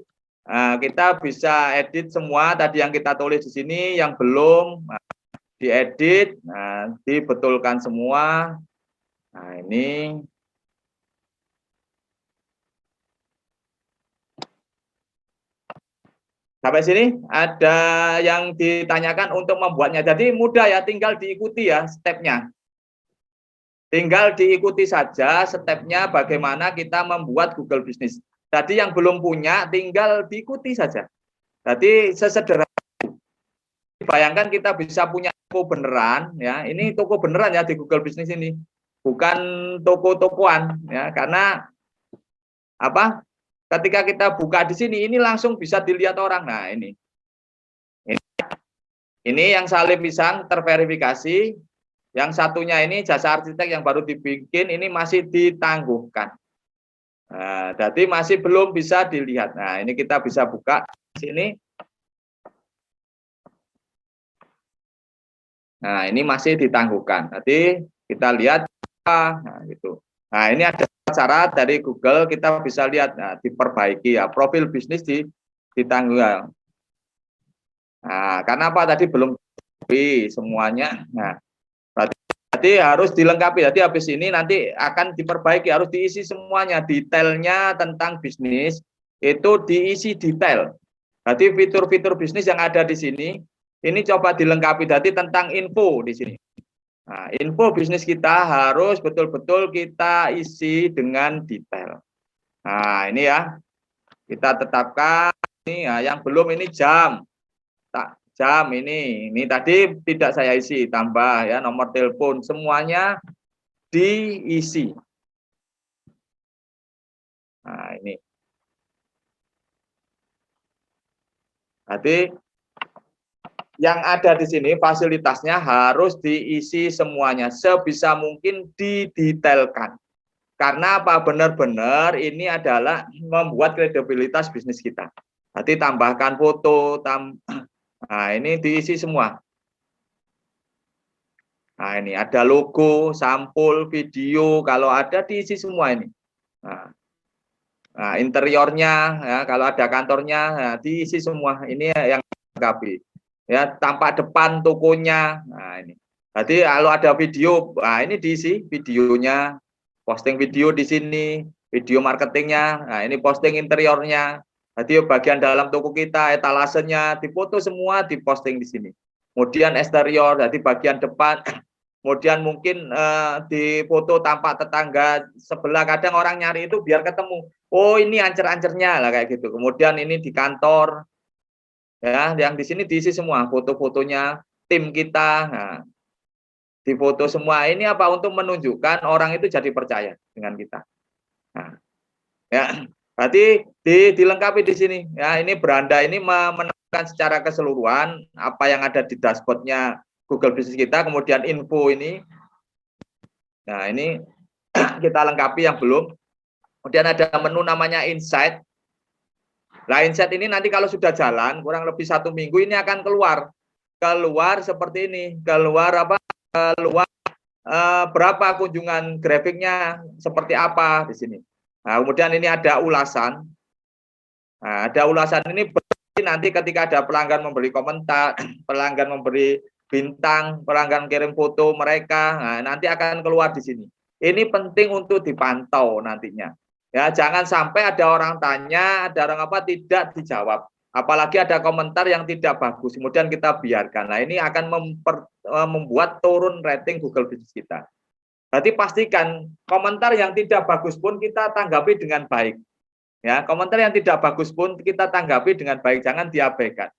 kita bisa edit semua tadi yang kita tulis di sini, yang belum diedit, dibetulkan semua. Nah, ini sampai sini ada yang ditanyakan untuk membuatnya. Jadi mudah ya, tinggal diikuti ya stepnya. Tinggal diikuti saja stepnya bagaimana kita membuat Google Business. Tadi yang belum punya tinggal diikuti saja. Jadi sesederhana. Bayangkan kita bisa punya toko beneran ya. Ini toko beneran ya di Google Business ini. Bukan toko-tokoan ya, karena apa? Ketika kita buka di sini, ini langsung bisa dilihat orang. Nah, ini yang Salib Pisang terverifikasi. Yang satunya ini jasa arsitek yang baru dibikin, ini masih ditangguhkan. Nah, jadi masih belum bisa dilihat. Nah, ini kita bisa buka di sini. Nah, ini masih ditangguhkan. Nanti kita lihat. Nah, gitu. Nah, ini ada syarat dari Google, kita bisa lihat, diperbaiki ya, profil bisnis ditangguhkan. Nah, karena apa tadi belum semuanya. Nah, berarti harus dilengkapi. Jadi habis ini nanti akan diperbaiki, harus diisi semuanya, detailnya tentang bisnis itu diisi detail. Jadi fitur-fitur bisnis yang ada di sini ini coba dilengkapi. Jadi tentang info di sini. Nah, info bisnis kita harus betul-betul kita isi dengan detail. Nah, ini ya. Kita tetapkan ini ya, yang belum ini jam ini tadi tidak saya isi, tambah ya nomor telepon, semuanya diisi. Nah, ini. Jadi yang ada di sini fasilitasnya harus diisi semuanya, sebisa mungkin didetailkan. Karena apa? Benar-benar ini adalah membuat kredibilitas bisnis kita. Nanti tambahkan foto, nah ini diisi semua. Nah ini ada logo, sampul, video, kalau ada diisi semua ini. Nah interiornya, ya, kalau ada kantornya, nah, diisi semua. Ini yang lengkapi. Ya, tampak depan tokonya. Nah ini. Jadi kalau ada video, nah ini diisi videonya, posting video di sini, video marketingnya. Nah ini posting interiornya. Jadi bagian dalam toko kita, etalasenya, difoto semua, diposting di sini. Kemudian eksterior, jadi bagian depan. Kemudian mungkin di foto tampak tetangga sebelah, kadang orang nyari itu biar ketemu. Oh ini ancer-ancernya lah kayak gitu. Kemudian ini di kantor, ya yang di sini diisi semua foto-fotonya tim kita. Nah, di foto semua ini apa untuk menunjukkan orang itu jadi percaya dengan kita. Nah, ya berarti dilengkapi di sini. Ya ini beranda ini menemukan secara keseluruhan apa yang ada di dashboardnya Google Business kita, kemudian info ini Nah, ini kita lengkapi yang belum. Kemudian ada menu namanya Insight. Nah, Insight ini nanti kalau sudah jalan kurang lebih 1 minggu ini akan keluar seperti ini, keluar berapa kunjungan grafiknya, seperti apa di sini. Nah, kemudian ini ada ulasan. Nah, ada ulasan ini nanti ketika ada pelanggan memberi komentar, pelanggan memberi bintang, pelanggan kirim foto mereka, nah, nanti akan keluar di sini. Ini penting untuk dipantau nantinya. Ya, jangan sampai ada orang tanya, ada orang apa tidak dijawab. Apalagi ada komentar yang tidak bagus, kemudian kita biarkan. Nah, ini akan membuat turun rating Google Business kita. Berarti pastikan komentar yang tidak bagus pun kita tanggapi dengan baik. Ya, komentar yang tidak bagus pun kita tanggapi dengan baik, jangan diabaikan.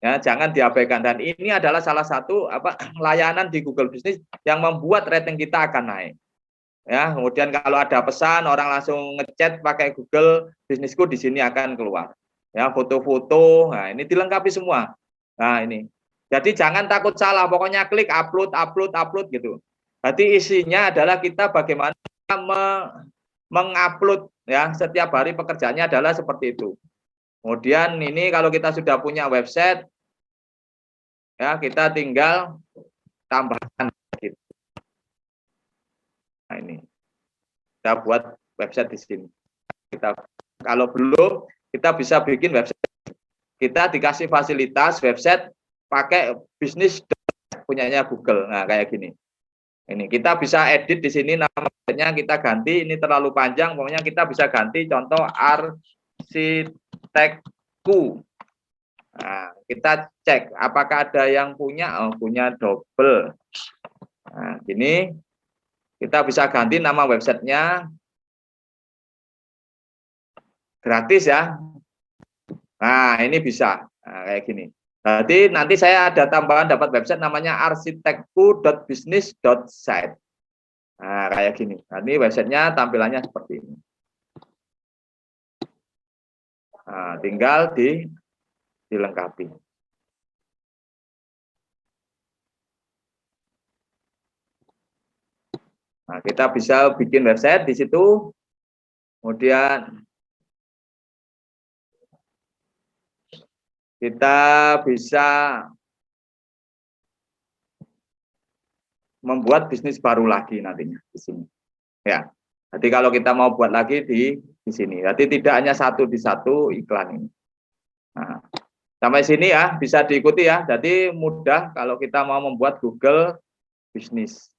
Ya, jangan diabaikan. Dan ini adalah salah satu layanan di Google Business yang membuat rating kita akan naik. Ya, kemudian kalau ada pesan orang langsung ngechat pakai Google Bisnisku, di sini akan keluar. Ya, foto-foto. Nah, ini dilengkapi semua. Nah, ini. Jadi jangan takut salah, pokoknya klik upload gitu. Berarti isinya adalah kita bagaimana mengupload, ya, setiap hari pekerjaannya adalah seperti itu. Kemudian ini kalau kita sudah punya website, ya, kita tinggal tambahkan gitu. Nah, ini kita buat website di sini. Kalau belum, kita bisa bikin website. Kita dikasih fasilitas website pakai bisnis punyanya Google. Nah, kayak gini. Ini kita bisa edit di sini, namanya kita ganti. Ini terlalu panjang, pokoknya kita bisa ganti. Contoh arsitekku. Nah, kita cek apakah ada yang punya. Oh, punya double. Nah, gini. Kita bisa ganti nama websitenya, gratis ya. Nah, ini bisa. Nah, kayak gini. Berarti nanti saya ada tambahan dapat website namanya arsitekku.business.site. Nah, kayak gini. Nah, ini websitenya tampilannya seperti ini. Nah, tinggal dilengkapi. Nah, kita bisa bikin website di situ. Kemudian kita bisa membuat bisnis baru lagi nantinya di sini. Ya. Jadi kalau kita mau buat lagi di sini. Jadi tidak hanya satu di satu iklan ini. Nah, sampai sini ya bisa diikuti ya. Jadi mudah kalau kita mau membuat Google Business.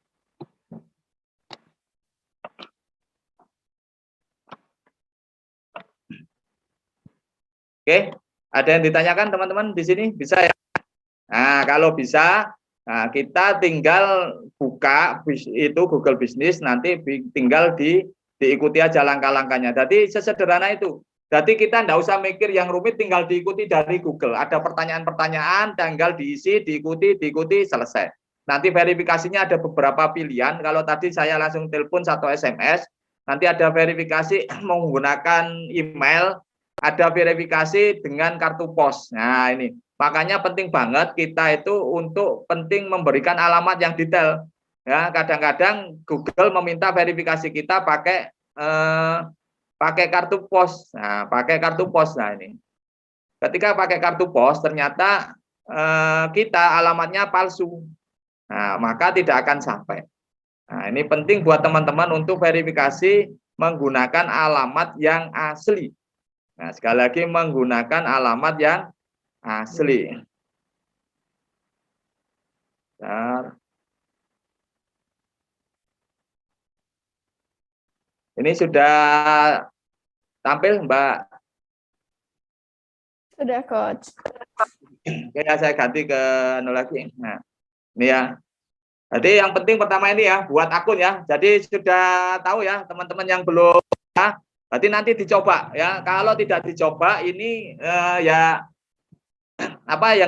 Oke, ada yang ditanyakan teman-teman di sini? Bisa ya? Nah, kalau bisa, nah, kita tinggal buka itu Google Business, nanti tinggal diikuti aja langkah-langkahnya. Jadi sesederhana itu. Jadi kita enggak usah mikir yang rumit, tinggal diikuti dari Google. Ada pertanyaan-pertanyaan, tinggal diikuti, selesai. Nanti verifikasinya ada beberapa pilihan. Kalau tadi saya langsung telepon atau SMS, nanti ada verifikasi menggunakan email, ada verifikasi dengan kartu pos. Nah, ini. Makanya penting banget kita itu untuk penting memberikan alamat yang detail. Ya, kadang-kadang Google meminta verifikasi kita pakai kartu pos. Nah, pakai kartu pos. Nah, ini. Ketika pakai kartu pos ternyata kita alamatnya palsu. Nah, maka tidak akan sampai. Nah, ini penting buat teman-teman untuk verifikasi menggunakan alamat yang asli. Nah, sekali lagi menggunakan alamat yang asli. Bentar. Ini sudah tampil, Mbak? Sudah, Coach. Ya, saya ganti ke lagi. Nah, ini ya. Jadi yang penting pertama ini ya, buat akun ya. Jadi sudah tahu ya, teman-teman yang belum ya, berarti nanti dicoba ya. Kalau tidak dicoba ini ya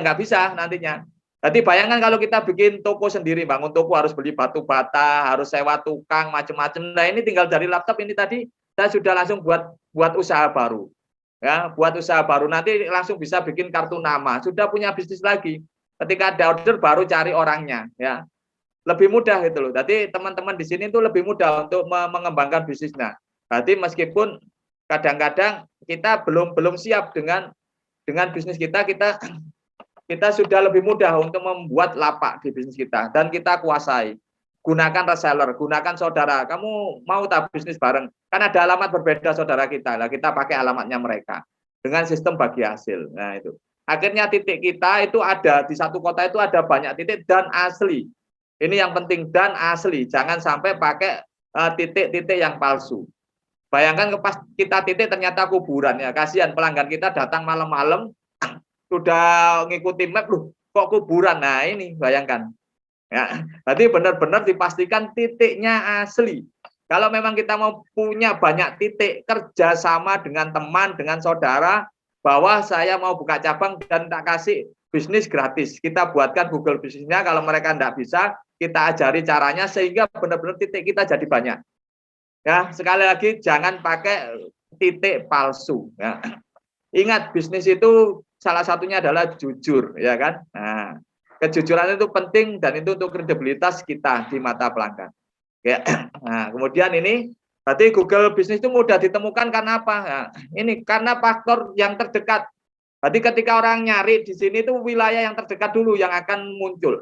nggak bisa nantinya. Jadi bayangkan kalau kita bikin toko sendiri, bangun toko harus beli batu bata, harus sewa tukang macam-macam. Nah, ini tinggal dari laptop ini tadi saya sudah langsung buat usaha baru. Ya, buat usaha baru nanti langsung bisa bikin kartu nama, sudah punya bisnis lagi. Ketika ada order baru cari orangnya ya. lebih mudah gitu loh. Jadi teman-teman di sini tuh lebih mudah untuk mengembangkan bisnisnya. Berarti meskipun kadang-kadang kita belum siap dengan bisnis kita, kita sudah lebih mudah untuk membuat lapak di bisnis kita dan kita kuasai. Gunakan reseller, gunakan saudara. Kamu mau tak bisnis bareng? Kan ada alamat berbeda saudara kita. Lah kita pakai alamatnya mereka dengan sistem bagi hasil. Nah itu. Akhirnya titik kita itu ada di satu kota itu ada banyak titik dan asli. Ini yang penting dan asli. Jangan sampai pakai titik-titik yang palsu. Bayangkan pas kita titik ternyata kuburan ya. Kasihan pelanggan kita datang malam-malam sudah ngikuti map loh, kok kuburan. Nah, ini bayangkan. Ya, berarti benar-benar dipastikan titiknya asli. Kalau memang kita mau punya banyak titik, kerjasama dengan teman, dengan saudara, bahwa saya mau buka cabang dan tak kasih bisnis gratis. Kita buatkan Google bisnisnya, kalau mereka tidak bisa, kita ajari caranya sehingga benar-benar titik kita jadi banyak. Ya, sekali lagi jangan pakai titik palsu. Ya. Ingat, bisnis itu salah satunya adalah jujur, ya kan? Nah, kejujuran itu penting dan itu untuk kredibilitas kita di mata pelanggan. Ya. Nah, kemudian ini berarti Google bisnis itu mudah ditemukan karena apa? Nah, ini karena faktor yang terdekat. Berarti ketika orang nyari di sini itu wilayah yang terdekat dulu yang akan muncul.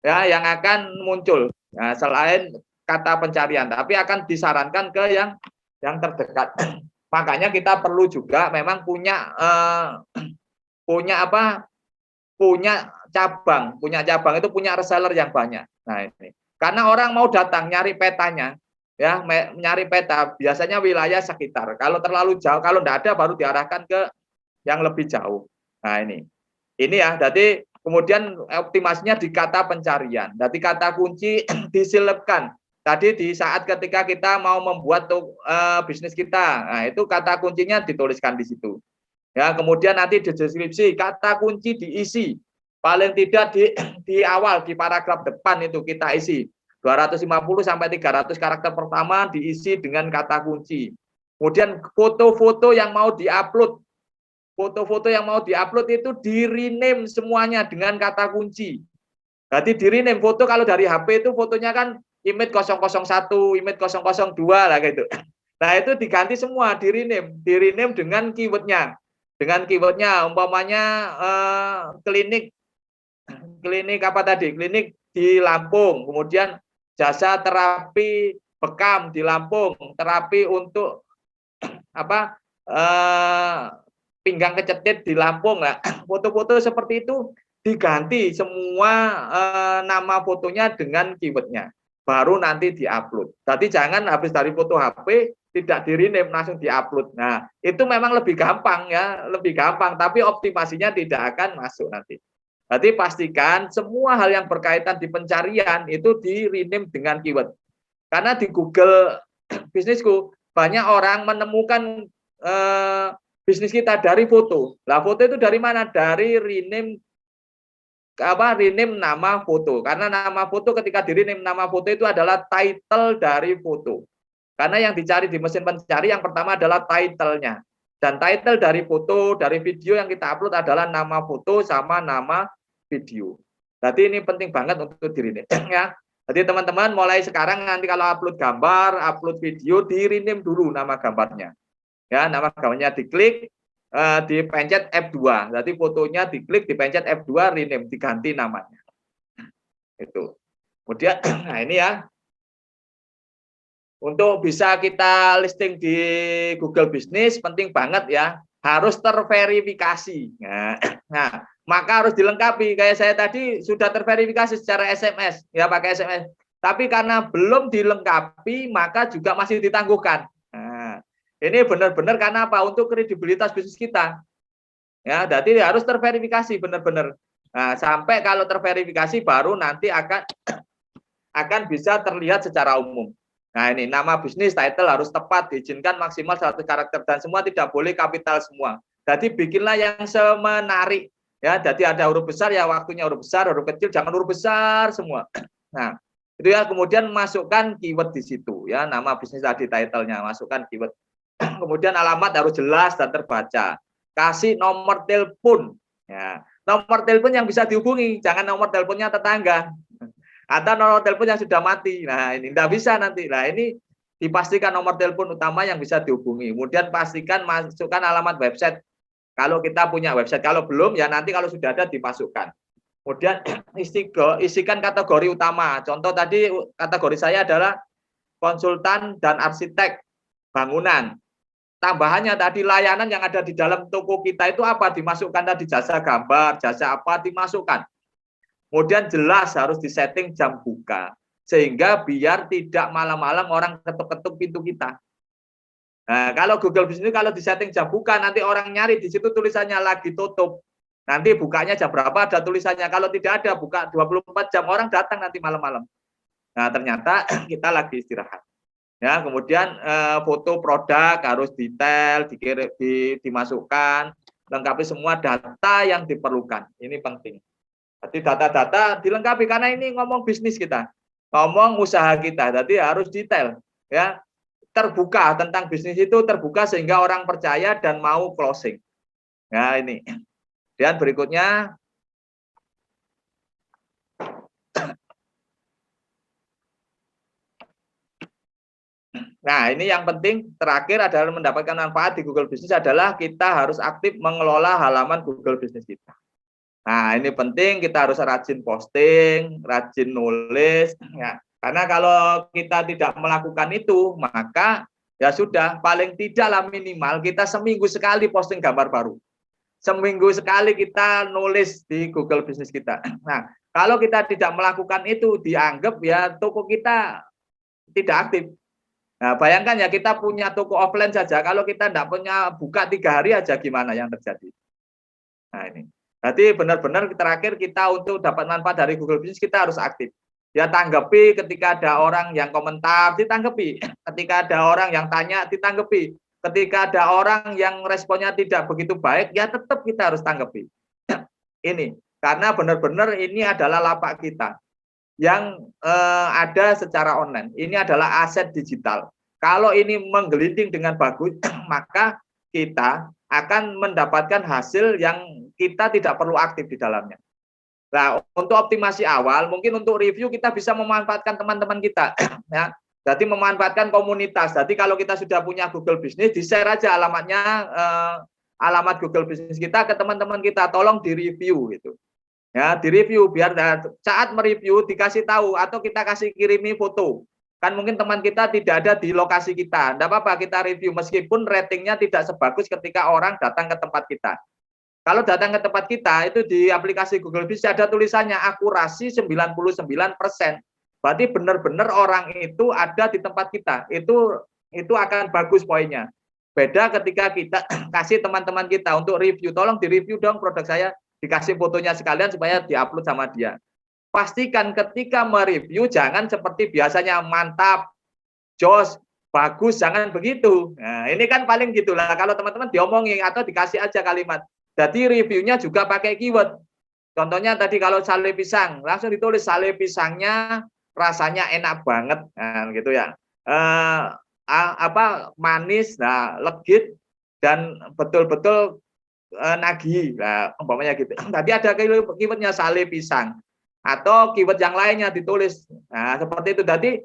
Ya, yang akan muncul. Nah, selain kata pencarian, tapi akan disarankan ke yang terdekat. Makanya kita perlu juga memang punya punya cabang itu punya reseller yang banyak. Nah ini karena orang mau datang nyari petanya, ya nyari peta biasanya wilayah sekitar. Kalau terlalu jauh, kalau tidak ada baru diarahkan ke yang lebih jauh. Nah ini ya. Jadi kemudian optimasinya di kata pencarian. Jadi kata kunci diselipkan. Tadi di saat ketika kita mau membuat bisnis kita, nah itu kata kuncinya dituliskan di situ. Ya, kemudian nanti di deskripsi kata kunci diisi. Paling tidak di awal di paragraf depan itu kita isi 250 sampai 300 karakter pertama diisi dengan kata kunci. Kemudian foto-foto yang mau diupload. Foto-foto yang mau diupload itu di-rename semuanya dengan kata kunci. Berarti di-rename foto kalau dari HP itu fotonya kan image 001, image 002 lah gitu. Nah, itu diganti semua, di-rename dengan keywordnya. Dengan keywordnya umpamanya klinik apa tadi? Klinik di Lampung, kemudian jasa terapi bekam di Lampung, terapi untuk apa? Pinggang kecetit di Lampung lah. Foto-foto seperti itu diganti semua nama fotonya dengan keywordnya. Baru nanti diupload. Jadi jangan habis dari foto HP tidak di-rename langsung diupload. Nah, itu memang lebih gampang ya, lebih gampang, tapi optimasinya tidak akan masuk nanti. Jadi pastikan semua hal yang berkaitan di pencarian itu di-rename dengan keyword. Karena di Google bisnisku banyak orang menemukan bisnis kita dari foto. Lah foto itu dari mana? Dari rename nama foto. Karena nama foto ketika di-rename nama foto itu adalah title dari foto. Karena yang dicari di mesin pencari yang pertama adalah title-nya. Dan title dari foto, dari video yang kita upload adalah nama foto sama nama video. Jadi ini penting banget untuk di-rename ya. Jadi teman-teman mulai sekarang nanti kalau upload gambar, upload video, di-rename dulu nama gambarnya. Ya, nama gambarnya diklik, dipencet F2. Jadi fotonya diklik, dipencet F2, rename, diganti namanya. Itu. Kemudian, nah ini ya. Untuk bisa kita listing di Google Business, penting banget ya. Harus terverifikasi. Nah, maka harus dilengkapi. Kayak saya tadi sudah terverifikasi secara SMS. Ya, pakai SMS. Tapi karena belum dilengkapi, maka juga masih ditangguhkan. Nah, ini benar-benar karena apa? Untuk kredibilitas bisnis kita. Ya, jadi harus terverifikasi benar-benar. Nah, sampai kalau terverifikasi baru nanti akan bisa terlihat secara umum. Nah, ini nama bisnis title harus tepat, diizinkan maksimal 100 karakter dan semua tidak boleh kapital semua. Jadi bikinlah yang semenarik. Ya, jadi ada huruf besar ya waktunya huruf besar, huruf kecil jangan huruf besar semua. Nah, itu ya kemudian masukkan keyword di situ ya, nama bisnis tadi title-nya, masukkan keyword. Kemudian alamat harus jelas dan terbaca. Kasih nomor telepon. Ya, nomor telepon yang bisa dihubungi, jangan nomor teleponnya tetangga. atau nomor telepon yang sudah mati. Nah, ini tidak bisa nanti. Nah, ini dipastikan nomor telepon utama yang bisa dihubungi. Kemudian pastikan masukkan alamat website. Kalau kita punya website, kalau belum ya nanti kalau sudah ada dimasukkan. Kemudian isikan kategori utama. Contoh tadi kategori saya adalah konsultan dan arsitek bangunan. Tambahannya tadi layanan yang ada di dalam toko kita itu apa? Dimasukkan tadi jasa gambar, jasa apa dimasukkan. Kemudian jelas harus disetting jam buka. Sehingga biar tidak malam-malam orang ketuk-ketuk pintu kita. Nah, kalau Google Business kalau disetting jam buka, nanti orang nyari di situ tulisannya lagi tutup. Nanti bukanya jam berapa ada tulisannya. Kalau tidak ada buka 24 jam, orang datang nanti malam-malam. Nah, ternyata kita lagi istirahat. Ya, kemudian foto produk harus detail, dimasukkan, lengkapi semua data yang diperlukan. Ini penting. Jadi data-data dilengkapi karena ini ngomong bisnis kita, ngomong usaha kita. Jadi harus detail, ya. Terbuka tentang bisnis itu terbuka sehingga orang percaya dan mau closing. Ya, ini. Dan berikutnya nah, ini yang penting terakhir adalah mendapatkan manfaat di Google Business adalah kita harus aktif mengelola halaman Google Business kita. Nah, ini penting kita harus rajin posting, rajin nulis, ya. Karena kalau kita tidak melakukan itu, maka ya sudah, paling tidaklah minimal kita seminggu sekali posting gambar baru. Seminggu sekali kita nulis di Google Business kita. Nah, kalau kita tidak melakukan itu, dianggap ya toko kita tidak aktif. Nah, bayangkan ya kita punya toko offline saja, kalau kita tidak punya buka 3 hari aja gimana yang terjadi. Nah, ini. Jadi benar-benar terakhir kita untuk dapat manfaat dari Google Business kita harus aktif. Ya tanggapi ketika ada orang yang komentar, ditanggapi. Ketika ada orang yang tanya, ditanggapi. Ketika ada orang yang responnya tidak begitu baik, ya tetap kita harus tanggapi. Ini, karena benar-benar ini adalah lapak kita yang ada secara online. Ini adalah aset digital. Kalau ini menggelinding dengan bagus, maka kita akan mendapatkan hasil yang kita tidak perlu aktif di dalamnya. Nah, untuk optimasi awal, mungkin untuk review kita bisa memanfaatkan teman-teman kita, ya. Jadi memanfaatkan komunitas. Jadi kalau kita sudah punya Google Business, di-share aja alamatnya, alamat Google Business kita ke teman-teman kita, tolong di-review gitu. Ya, di-review biar saat mereview dikasih tahu atau kita kasih kirimi foto. Kan mungkin teman kita tidak ada di lokasi kita. Tidak apa-apa kita review meskipun ratingnya tidak sebagus ketika orang datang ke tempat kita. Kalau datang ke tempat kita itu di aplikasi Google Business ada tulisannya akurasi 99%. Berarti benar-benar orang itu ada di tempat kita. Itu akan bagus poinnya. Beda ketika kita kasih teman-teman kita untuk review, tolong di-review dong produk saya, dikasih fotonya sekalian supaya di-upload sama dia. Pastikan ketika mereview jangan seperti biasanya mantap, jos, bagus, jangan begitu. Nah, ini kan paling gitulah kalau teman-teman diomongin atau dikasih aja kalimat. Jadi reviewnya juga pakai keyword. Contohnya tadi kalau sale pisang, langsung ditulis sale pisangnya rasanya enak banget, nah, gitu ya. Manis, nah, legit dan betul-betul nagih, nah, umpamanya gitu. Tadi ada keywordnya sale pisang atau keyword yang lainnya ditulis. Nah, seperti itu. Jadi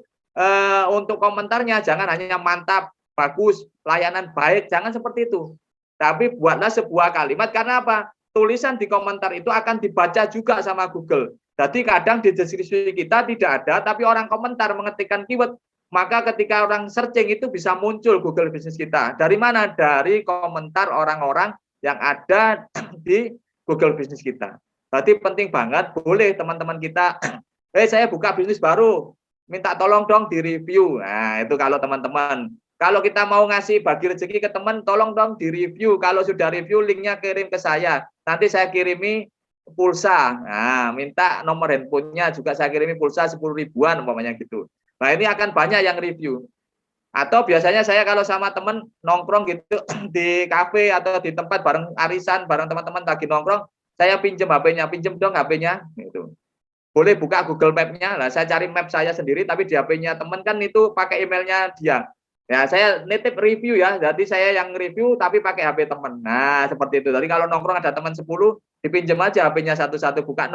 untuk komentarnya jangan hanya mantap, bagus, layanan baik, jangan seperti itu. Tapi buatlah sebuah kalimat karena apa? Tulisan di komentar itu akan dibaca juga sama Google. Jadi kadang di deskripsi kita tidak ada, tapi orang komentar mengetikkan keyword, maka ketika orang searching itu bisa muncul Google Business kita. Dari mana? Dari komentar orang-orang yang ada di Google Business kita. Berarti penting banget, boleh teman-teman kita, saya buka bisnis baru, minta tolong dong di review. Nah, itu kalau teman-teman. Kalau kita mau ngasih bagi rezeki ke teman, tolong dong di review. Kalau sudah review, linknya kirim ke saya. Nanti saya kirimi pulsa. Nah, minta nomor handphonenya juga saya kirimi pulsa 10 ribuan umpamanya gitu. Nah, ini akan banyak yang review. Atau biasanya saya kalau sama teman nongkrong gitu di kafe atau di tempat bareng arisan, bareng teman-teman lagi nongkrong, saya pinjem HP-nya, pinjem dong HP-nya gitu. Boleh buka Google Map-nya. Lah saya cari map saya sendiri tapi di HP-nya teman kan itu pakai emailnya dia. Ya, saya nitip review ya. Jadi saya yang review tapi pakai HP teman. Nah, seperti itu. Jadi kalau nongkrong ada teman 10, dipinjem aja HP-nya satu-satu, buka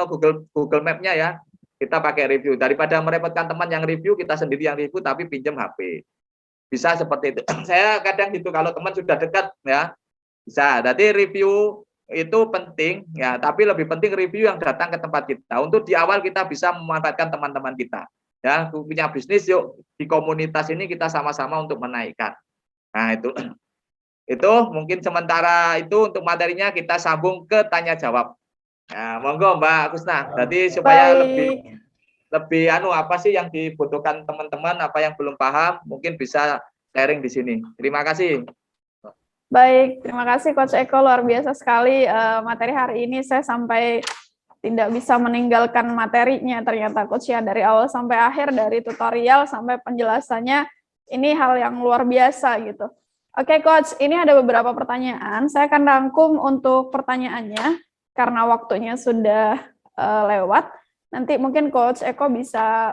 Google Map-nya ya. Kita pakai review. Daripada merepotkan teman yang review, kita sendiri yang review tapi pinjam HP. Bisa seperti itu. Saya kadang gitu kalau teman sudah dekat ya, bisa. Jadi review itu penting ya, tapi lebih penting review yang datang ke tempat kita. Untuk di awal kita bisa memanfaatkan teman-teman kita. Ya, punya bisnis yuk di komunitas ini kita sama-sama untuk menaikkan. Nah, itu mungkin sementara itu untuk materinya kita sambung ke tanya jawab. Nah, monggo Mbak Kusna. Jadi supaya Baik. lebih apa sih yang dibutuhkan teman-teman, apa yang belum paham, mungkin bisa sharing di sini. Terima kasih. Baik, terima kasih Coach Eko, luar biasa sekali materi hari ini. Saya sampai tidak bisa meninggalkan materinya ternyata Coach ya, dari awal sampai akhir, dari tutorial sampai penjelasannya, ini hal yang luar biasa gitu. Oke Coach, ini ada beberapa pertanyaan, saya akan rangkum untuk pertanyaannya, karena waktunya sudah lewat, nanti mungkin Coach Eko bisa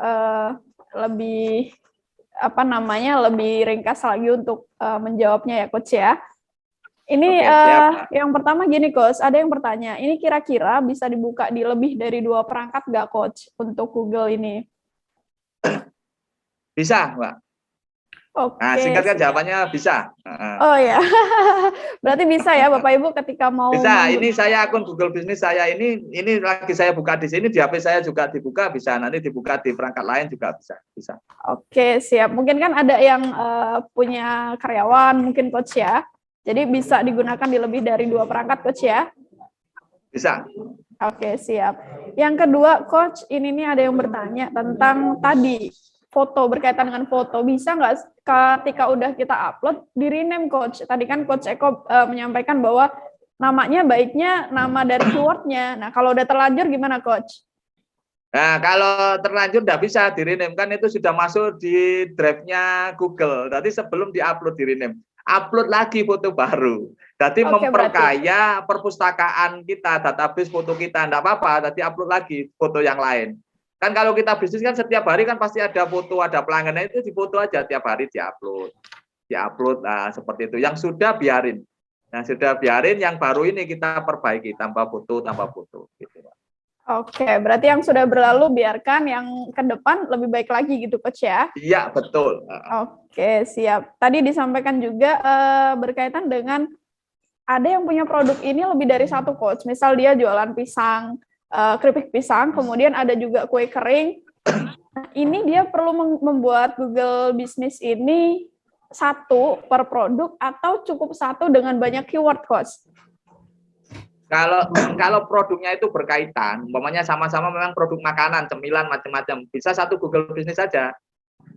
lebih lebih ringkas lagi untuk menjawabnya ya Coach ya. Ini Oke, yang pertama gini Coach, ada yang bertanya, ini kira-kira bisa dibuka di lebih dari 2 perangkat nggak Coach untuk Google ini? Bisa, Mbak. Nah, Oke, singkatkan siap. jawabannya bisa. Oh ya, berarti bisa ya Bapak Ibu ketika mau Bisa. Ini menggunakan. saya akun Google bisnis saya ini lagi saya buka di sini, di HP saya juga dibuka, bisa nanti dibuka di perangkat lain juga bisa. Bisa. Oke, siap. Mungkin kan ada yang punya karyawan, mungkin Coach ya. Jadi bisa digunakan di lebih dari 2 perangkat Coach ya. Bisa. Oke, siap. Yang kedua, Coach, ini nih ada yang bertanya tentang tadi, foto, berkaitan dengan foto. Bisa nggak ketika udah kita upload, di-rename, Coach? Tadi kan Coach Eko menyampaikan bahwa namanya baiknya nama dari keyword-nya. Nah, kalau udah terlanjur gimana, Coach? Nah, kalau terlanjur tidak bisa di-rename, kan itu sudah masuk di drive-nya Google. Tadi sebelum di-upload di-rename. Upload lagi foto baru. Jadi Oke, berarti. memperkaya perpustakaan kita, database foto kita. Tidak apa-apa, tadi upload lagi foto yang lain. Kan kalau kita bisnis kan setiap hari kan pasti ada foto, ada pelanggan, itu difoto aja tiap hari diupload. Diupload, nah, seperti itu. Yang sudah biarin. Nah, sudah biarin, yang baru ini kita perbaiki, tambah foto, gitu. Oke, berarti yang sudah berlalu biarkan, yang ke depan lebih baik lagi gitu, Coach ya? Iya, betul. Oke, siap. Tadi disampaikan juga berkaitan dengan ada yang punya produk ini lebih dari satu Coach. Misal dia jualan pisang, keripik pisang, kemudian ada juga kue kering. Nah, ini dia perlu membuat Google Business ini satu per produk atau cukup satu dengan banyak keyword Coach? Kalau produknya itu berkaitan, umpamanya sama-sama memang produk makanan, cemilan, macam-macam, bisa satu Google Business saja.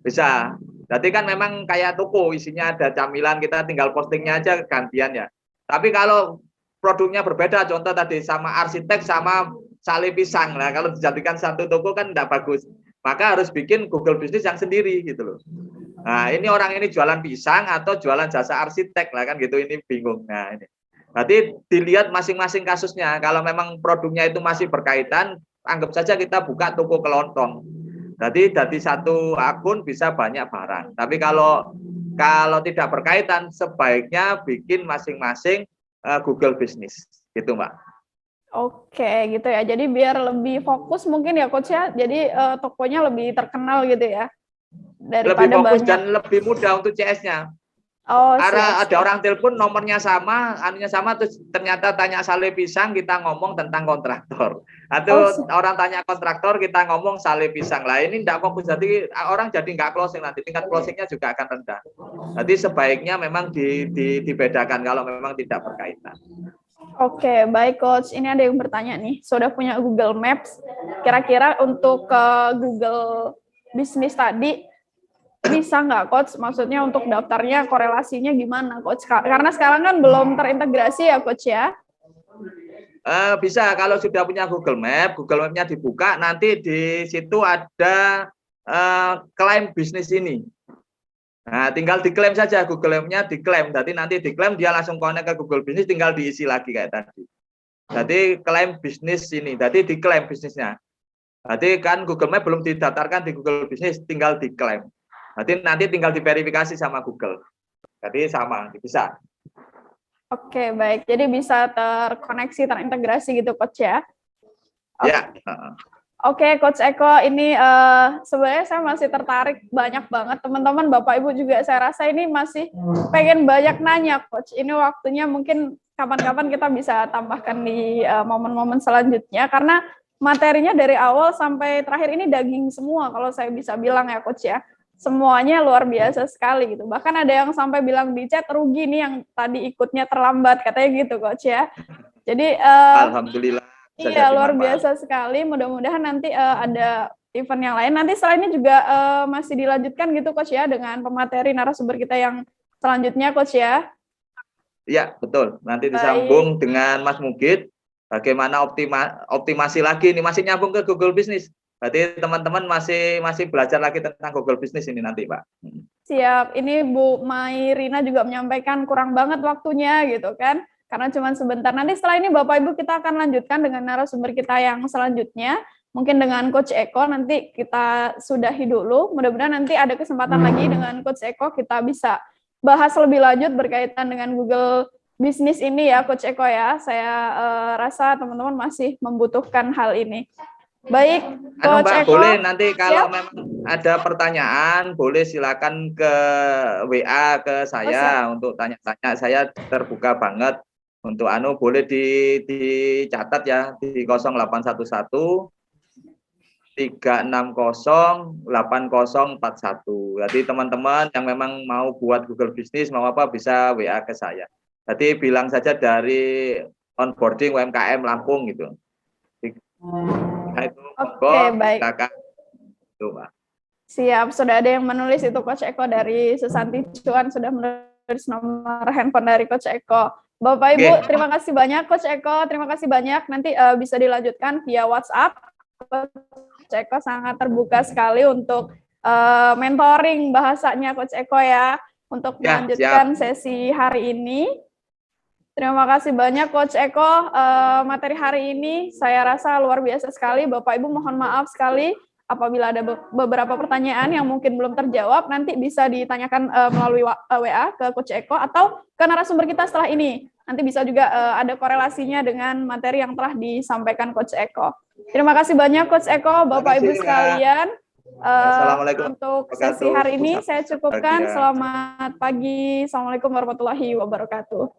Bisa. Jadi kan memang kayak toko, isinya ada camilan, kita tinggal postingnya aja gantian ya. Tapi kalau produknya berbeda, contoh tadi sama arsitek sama sale pisang. Nah, kalau dijadikan satu toko kan tidak bagus. Maka harus bikin Google Business yang sendiri gitu loh. Nah, ini orang ini jualan pisang atau jualan jasa arsitek lah kan gitu, ini bingung. Nah, ini. Berarti dilihat masing-masing kasusnya. Kalau memang produknya itu masih berkaitan, anggap saja kita buka toko kelontong. Jadi dari satu akun bisa banyak barang. Tapi kalau tidak berkaitan, sebaiknya bikin masing-masing Google Business, gitu Mbak. Oke, gitu ya. Jadi biar lebih fokus mungkin ya Coach ya. Jadi tokonya lebih terkenal gitu ya Lebih daripada fokus banyak. dan lebih mudah untuk CS-nya. Oh, Ada siap-siap. orang telepon nomornya sama, anunya sama, terus ternyata tanya sale pisang, kita ngomong tentang kontraktor. Oh, Atau orang tanya kontraktor, kita ngomong sale pisang. Lah ini tidak fokus, jadi orang jadi nggak closing, nanti tingkat closingnya juga akan rendah. Jadi sebaiknya memang dibedakan kalau memang tidak berkaitan. Oke, baik Coach. Ini ada yang bertanya nih, sudah punya Google Maps, kira-kira untuk ke Google Business tadi, bisa nggak Coach? Maksudnya untuk daftarnya korelasinya gimana Coach? Karena sekarang kan belum terintegrasi ya Coach ya? Bisa kalau sudah punya Google Map-nya dibuka, nanti di situ ada klaim bisnis ini. Nah, tinggal diklaim saja, Google Map-nya diklaim. Jadi nanti diklaim dia langsung connect ke Google Business, tinggal diisi lagi kayak tadi. Jadi klaim bisnis ini, jadi diklaim bisnisnya. Jadi kan Google Map belum didaftarkan di Google Business, tinggal diklaim. Jadi nanti tinggal diverifikasi sama Google. Jadi sama, bisa. Oke, baik. Jadi bisa terkoneksi, terintegrasi gitu Coach ya? Ya. Oke, Coach Eko, ini sebenarnya saya masih tertarik banyak banget. Teman-teman, Bapak Ibu juga saya rasa ini masih pengen banyak nanya, Coach. Ini waktunya mungkin kapan-kapan kita bisa tambahkan di momen-momen selanjutnya, karena materinya dari awal sampai terakhir ini daging semua, kalau saya bisa bilang ya, Coach ya. Semuanya luar biasa sekali gitu. Bahkan ada yang sampai bilang di chat, rugi nih yang tadi ikutnya terlambat, katanya gitu, Coach ya. Jadi Alhamdulillah. iya, luar biasa sekali. Mudah-mudahan nanti ada event yang lain. Nanti setelah ini juga masih dilanjutkan gitu, Coach ya, dengan pemateri narasumber kita yang selanjutnya, Coach ya. Iya, betul. Nanti disambung dengan Mas Mugit. Bagaimana optimasi lagi ini, masih nyambung ke Google Business. Berarti teman-teman masih belajar lagi tentang Google Business ini nanti, Pak. Siap. Ini Bu Mairina juga menyampaikan kurang banget waktunya gitu kan. Karena cuma sebentar. Nanti setelah ini Bapak Ibu kita akan lanjutkan dengan narasumber kita yang selanjutnya. Mungkin dengan Coach Eko nanti kita sudahi dulu. Mudah-mudahan nanti ada kesempatan lagi dengan Coach Eko kita bisa bahas lebih lanjut berkaitan dengan Google Business ini ya Coach Eko ya. Saya rasa teman-teman masih membutuhkan hal ini. Baik, Coach Mbak, Eko. boleh nanti kalau memang ada pertanyaan, boleh silakan ke WA ke saya untuk tanya-tanya. Saya terbuka banget untuk boleh dicatat ya di 0811 360 8041. Jadi teman-teman yang memang mau buat Google Business mau apa bisa WA ke saya. Jadi bilang saja dari onboarding UMKM Lampung gitu. Oke, baik. Siap, sudah ada yang menulis itu Coach Eko dari Susanti Cuan sudah menulis nomor handphone dari Coach Eko. Bapak Ibu, terima kasih banyak Coach Eko, terima kasih banyak. Nanti bisa dilanjutkan via WhatsApp. Coach Eko sangat terbuka sekali untuk mentoring bahasanya Coach Eko ya, untuk melanjutkan sesi hari ini. Terima kasih banyak Coach Eko. Materi hari ini saya rasa luar biasa sekali. Bapak Ibu mohon maaf sekali apabila ada beberapa pertanyaan yang mungkin belum terjawab, nanti bisa ditanyakan melalui WA ke Coach Eko atau ke narasumber kita setelah ini. Nanti bisa juga ada korelasinya dengan materi yang telah disampaikan Coach Eko. Terima kasih banyak Coach Eko, Bapak Ibu sekalian. Untuk sesi hari ini saya cukupkan. Selamat pagi. Assalamualaikum warahmatullahi wabarakatuh.